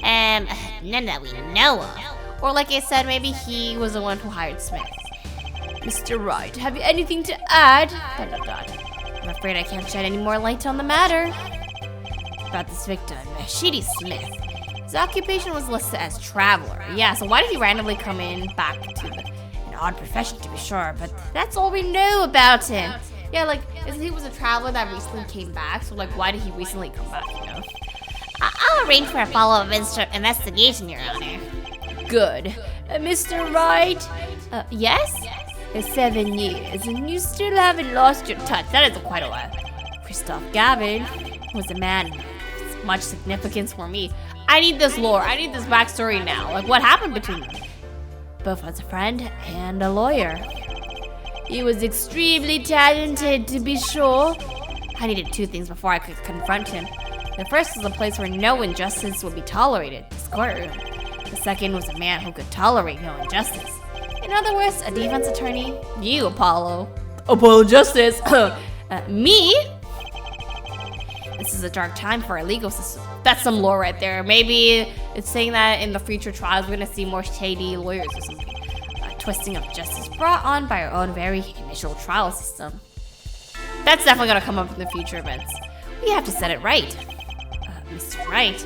[SPEAKER 2] None that we know of.
[SPEAKER 1] Or like I said, maybe he was the one who hired Smith. Mr. Wright, have you anything to add? I'm afraid I can't shed any more light on the matter. About this victim, Shady Smith. His occupation was listed as traveler. Yeah, so why did he randomly come in back to an odd profession to be sure, but that's all we know about him. Yeah, like, he was a traveler that recently came back, so like, why did he recently come back, you know?
[SPEAKER 2] I'll arrange for a follow-up investigation, Your Honor.
[SPEAKER 1] Good. Mr. Wright? Yes? 7 years, and you still haven't lost your touch. That is quite a while. Christoph Gavin was a man with much significance for me. I need this lore. I need this backstory now. Like, what happened between them? Both as a friend and a lawyer. He was extremely talented, to be sure. I needed 2 things before I could confront him. The first was a place where no injustice would be tolerated, his courtroom. The second was a man who could tolerate no injustice. In other words, a defense attorney. You, Apollo. Apollo Justice. Me? This is a dark time for our legal system. That's some lore right there. Maybe it's saying that in the future trials we're gonna see more shady lawyers or something. Twisting of justice brought on by our own very initial trial system. That's definitely gonna come up in the future events. We have to set it right. Mr. Wright.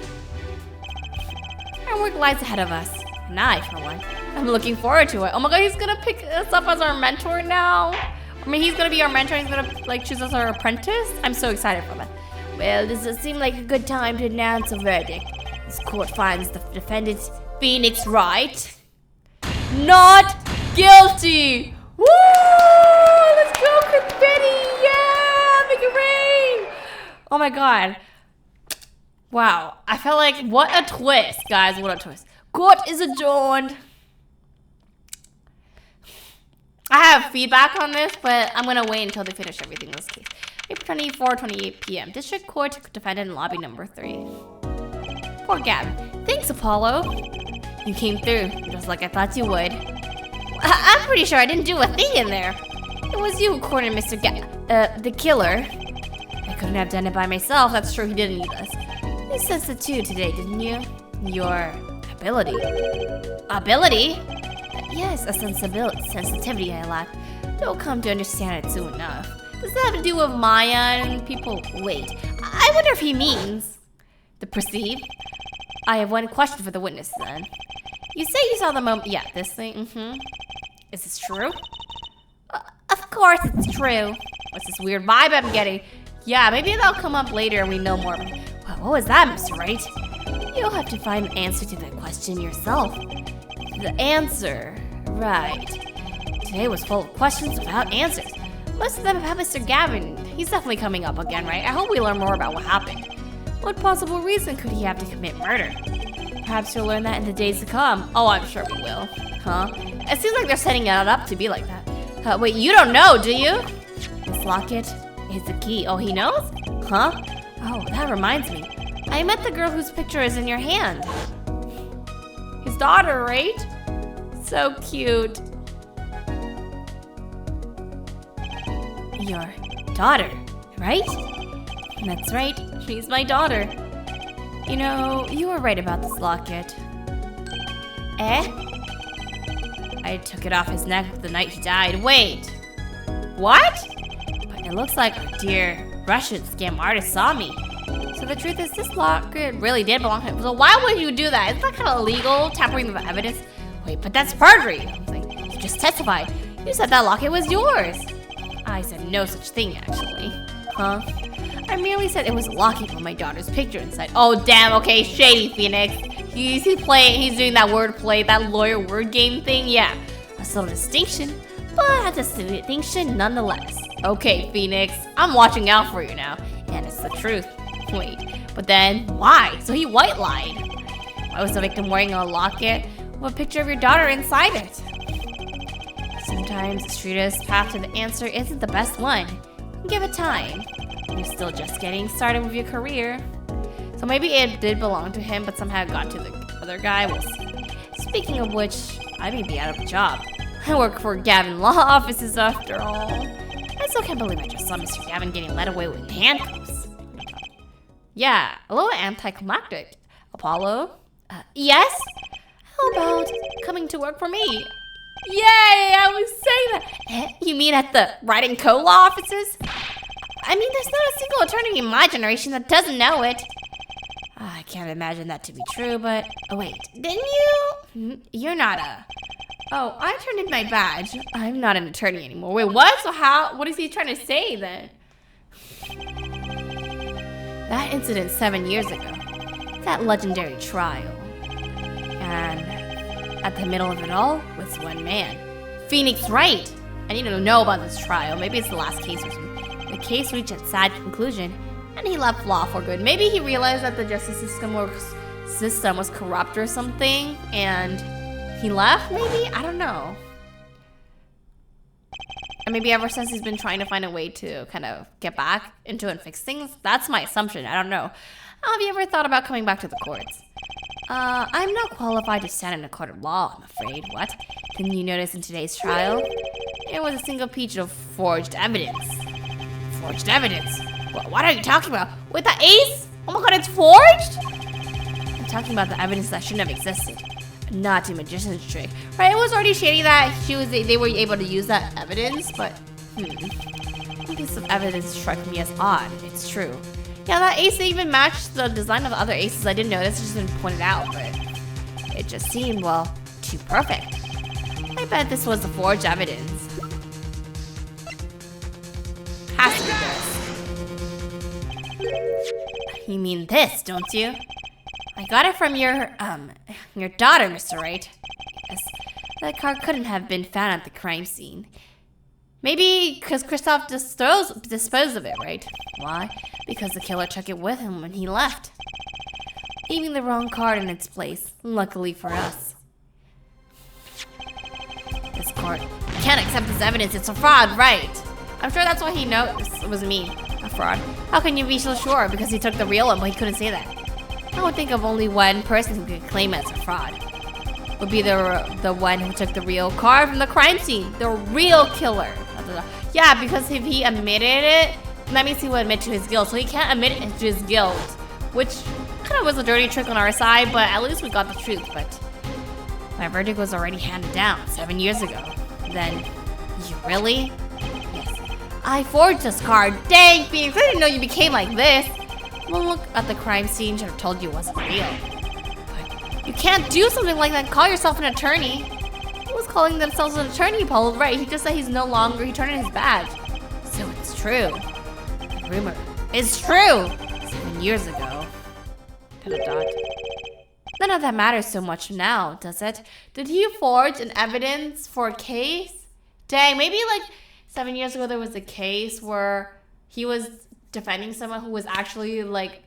[SPEAKER 1] Our work lies ahead of us. And I, for one, I'm looking forward to it. Oh my god, he's gonna pick us up as our mentor now. I mean, he's gonna be our mentor. He's gonna like choose us our apprentice. I'm so excited for that. Well, does it seem like a good time to announce a verdict? This court finds the defendant, Phoenix Wright, not guilty. Woo! Let's go, confetti! Yeah, make it rain! Oh my god. Wow, I felt like, what a twist, guys, what a twist. Court is adjourned. I have feedback on this, but I'm gonna wait until they finish everything in this case. April 28 p.m. District Court, defendant in lobby number 3. Poor Gavin. Thanks, Apollo. You came through, just like I thought you would. I'm pretty sure I didn't do a thing in there. It was you who cornered Mr. the killer. I couldn't have done it by myself. That's true, he didn't need us. You sensed it too today, didn't you? Your ability. Ability? Yes, a sensitivity I lack. Don't come to understand it soon enough. Does that have to do with Maya and people? Wait, I wonder if he means the perceive. I have one question for the witness then. You say you saw the moment. Yeah, this thing. Is this true? Of course it's true. What's this weird vibe I'm getting? Yeah, maybe that'll come up later and we know more. What was that, Mr. Wright? You'll have to find an answer to that question yourself. The answer, right. Today was full of questions without answers. Most of them have Mr. Gavin. He's definitely coming up again, right? I hope we learn more about what happened. What possible reason could he have to commit murder? Perhaps we'll learn that in the days to come. Oh, I'm sure we will. Huh? It seems like they're setting it up to be like that. Wait, you don't know, do you? This locket is the key. Oh, he knows? Huh? Oh, that reminds me. I met the girl whose picture is in your hand. His his daughter, right? So cute. Your daughter, right? That's right, she's my daughter. You know, you were right about this locket.
[SPEAKER 2] Eh?
[SPEAKER 1] I took it off his neck the night he died. Wait! What? But it looks like our dear Russian scam artist saw me. So the truth is, this locket really did belong to him. So why would you do that? Isn't that kind of illegal, tampering with evidence? Wait, but that's perjury. I was like, you just testified. You said that locket was yours. I said no such thing, actually. Huh? I merely said it was a locket with my daughter's picture inside. Oh, damn, okay, shady, Phoenix. He's doing that word play, that lawyer word game thing, yeah. A subtle distinction, but a distinction nonetheless. Okay, Phoenix, I'm watching out for you now. And it's the truth. Wait, but then, why? So he white lied. Why was the victim wearing a locket with a picture of your daughter inside it? Sometimes the straightest path to the answer isn't the best one. Give it time. You're still just getting started with your career. So maybe it did belong to him, but somehow it got to the other guy. We'll see. Speaking of which, I may be out of a job. I work for Gavin Law Offices after all. I still can't believe I just saw Mr. Gavin getting led away with handcuffs. Yeah, a little anticlimactic. Apollo? Yes? How about coming to work for me? Yay, I was saying that. You mean at the Writing Co. Law Offices? I mean, there's not a single attorney in my generation that doesn't know it. I can't imagine that to be true, but... Oh, wait. Didn't you? You're not a... Oh, I turned in my badge. I'm not an attorney anymore. Wait, what? So how... What is he trying to say, then? That incident 7 years ago. That legendary trial. And at the middle of it all was one man. Phoenix Wright. I need to know about this trial. Maybe it's the last case or something. The case reached its sad conclusion, and he left law for good. Maybe he realized that the justice system was corrupt or something, and he left, maybe? I don't know. And maybe ever since he's been trying to find a way to kind of get back into and fix things. That's my assumption. I don't know. Have you ever thought about coming back to the courts? I'm not qualified to stand in a court of law, I'm afraid. What? Didn't you notice in today's trial? There was a single piece of forged evidence. Forged evidence? What are you talking about? With the ace? Oh my god, it's forged? I'm talking about the evidence that shouldn't have existed. Not a magician's trick. Right, it was already shady that they were able to use that evidence, but one piece of evidence struck me as odd. It's true. Yeah, that ace even matched the design of the other aces. I didn't notice, it's just been pointed out, but it just seemed, well, too perfect. I bet this was the forged evidence. Has to be this. You mean this, don't you? I got it from your daughter, Mr. Wright. Yes, that car couldn't have been found at the crime scene. Maybe because Christoph disposed of it, right? Why? Because the killer took it with him when he left, leaving the wrong card in its place, luckily for us. This court can't accept this evidence, it's a fraud, right? I'm sure that's why he noticed it was me, a fraud. How can you be so sure? Because he took the real one, but he couldn't say that. I would think of only one person who could claim it as a fraud. Would be the one who took the real card from the crime scene, the real killer. Yeah, because if he admitted it, that means he would admit to his guilt. So he can't admit it to his guilt, which kind of was a dirty trick on our side, but at least we got the truth. But my verdict was already handed down 7 years ago. Then, you really? Yes. I forged this card. Dang, Phoenix, I didn't know you became like this. One look at the crime scene should have told you it wasn't real. But you can't do something like that. Call yourself an attorney. Who was calling themselves an attorney, Paul? Right, he just said he's no longer, he turned in his badge. So it's true. The rumor is true. 7 years ago. None of that matters so much now, does it? Did he forge an evidence for a case? Dang, maybe like 7 years ago there was a case where he was defending someone who was actually like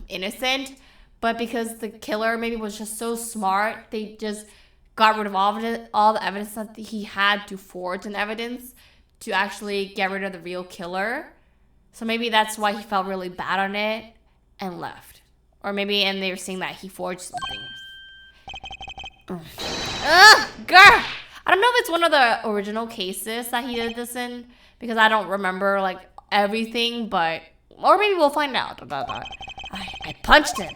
[SPEAKER 1] innocent, but because the killer maybe was just so smart, they just got rid of all the evidence that he had to forge an evidence to actually get rid of the real killer. So maybe that's why he felt really bad on it and left. Or maybe, and they were saying that he forged something. Ugh, girl. I don't know if it's one of the original cases that he did this in, because I don't remember like everything, but or maybe we'll find out about that. I punched him.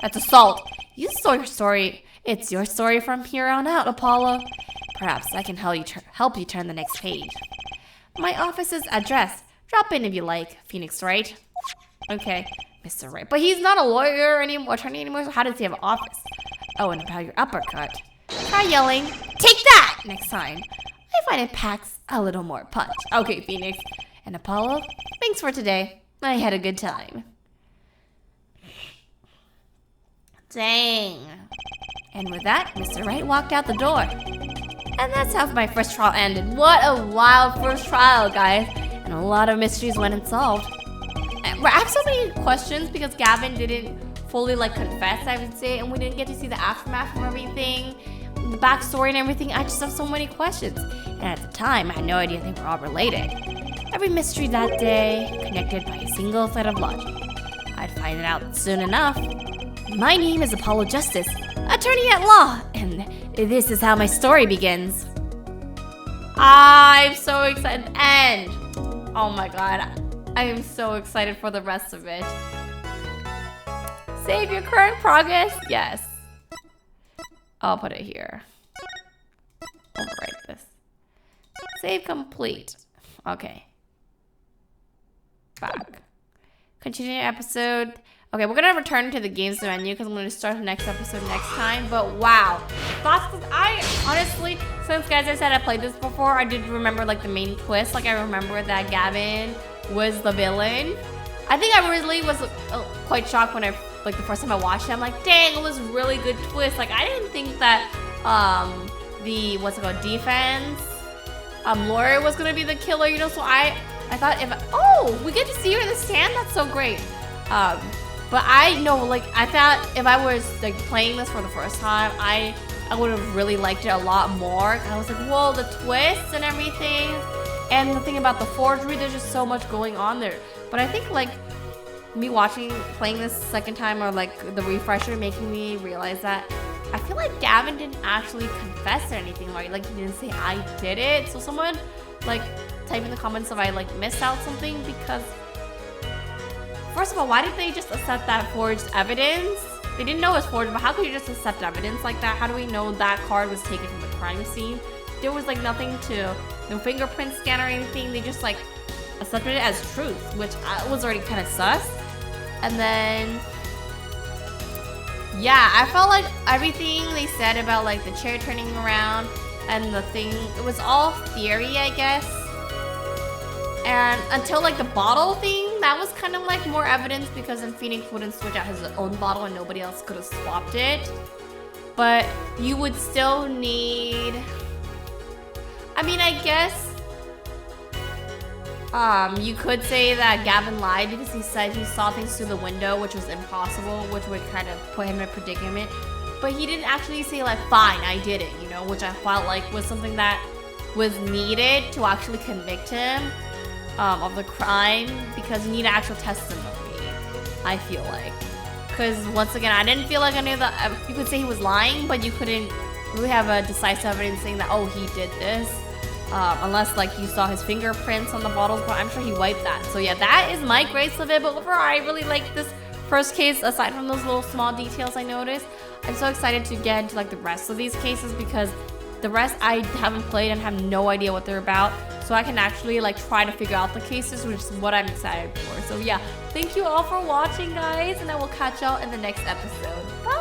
[SPEAKER 1] That's assault. You saw your story. It's your story from here on out, Apollo. Perhaps I can help you turn the next page. My office's address. Drop in if you like. Phoenix, right? Okay, Mr. Wright. But he's not a lawyer anymore, attorney anymore, so how does he have an office? Oh, and about your uppercut. Try yelling, take that, next time. I find it packs a little more punch. Okay, Phoenix. And Apollo, thanks for today. I had a good time. Dang. And with that, Mr. Wright walked out the door. And that's how my first trial ended. What a wild first trial, guys. And a lot of mysteries went unsolved. I have so many questions because Gavin didn't fully like confess, I would say, and we didn't get to see the aftermath of everything, the backstory and everything. I just have so many questions. And at the time, I had no idea they were all related. Every mystery that day connected by a single thread of logic. I'd find it out soon enough. My name is Apollo Justice, attorney at law, and this is how my story begins. I'm so excited. And oh my god, I am so excited for the rest of it. Save your current progress? Yes. I'll put it here. Overwrite this. Save complete. Okay. Back. Continue episode. Okay, we're gonna return to the games menu because I'm gonna start the next episode next time. But wow, I honestly, since guys, I said I played this before, I did remember like the main twist. Like I remember that Gavin was the villain. I think I really was quite shocked when the first time I watched it. I'm like, dang, it was a really good twist. Like I didn't think that the defense lawyer was gonna be the killer. You know, so I thought we get to see her in the stand. That's so great. But I know, like, I thought if I was like playing this for the first time, I would have really liked it a lot more. I was like, whoa, the twists and everything, and the thing about the forgery, there's just so much going on there. But I think like me playing this second time, or like the refresher making me realize that I feel like Gavin didn't actually confess or anything, right? Like he didn't say I did it. So someone like type in the comments if I like missed out something, because first of all, why did they just accept that forged evidence? They didn't know it was forged, but how could you just accept evidence like that? How do we know that card was taken from the crime scene? There was like no fingerprint scan or anything. They just like accepted it as truth, which was already kind of sus. And then, yeah, I felt like everything they said about like the chair turning around and the thing, it was all theory, I guess. And until like the bottle thing, that was kind of like more evidence, because then Phoenix wouldn't switch out his own bottle and nobody else could have swapped it. But you would still need, I mean, I guess you could say that Gavin lied because he said he saw things through the window, which was impossible, which would kind of put him in a predicament. But he didn't actually say like, fine, I did it, you know, which I felt like was something that was needed to actually convict him of the crime, because you need actual testimony, I feel like. Because once again, I didn't feel like any of the, you could say he was lying, but you couldn't really have a decisive evidence saying that, oh, he did this. Unless like you saw his fingerprints on the bottles, but I'm sure he wiped that. So yeah, that is my grades of it. But overall, I really like this first case, aside from those little small details I noticed. I'm so excited to get into like the rest of these cases, because the rest I haven't played and have no idea what they're about. So I can actually like try to figure out the cases, which is what I'm excited for. So yeah, thank you all for watching, guys, and I will catch y'all in the next episode. Bye!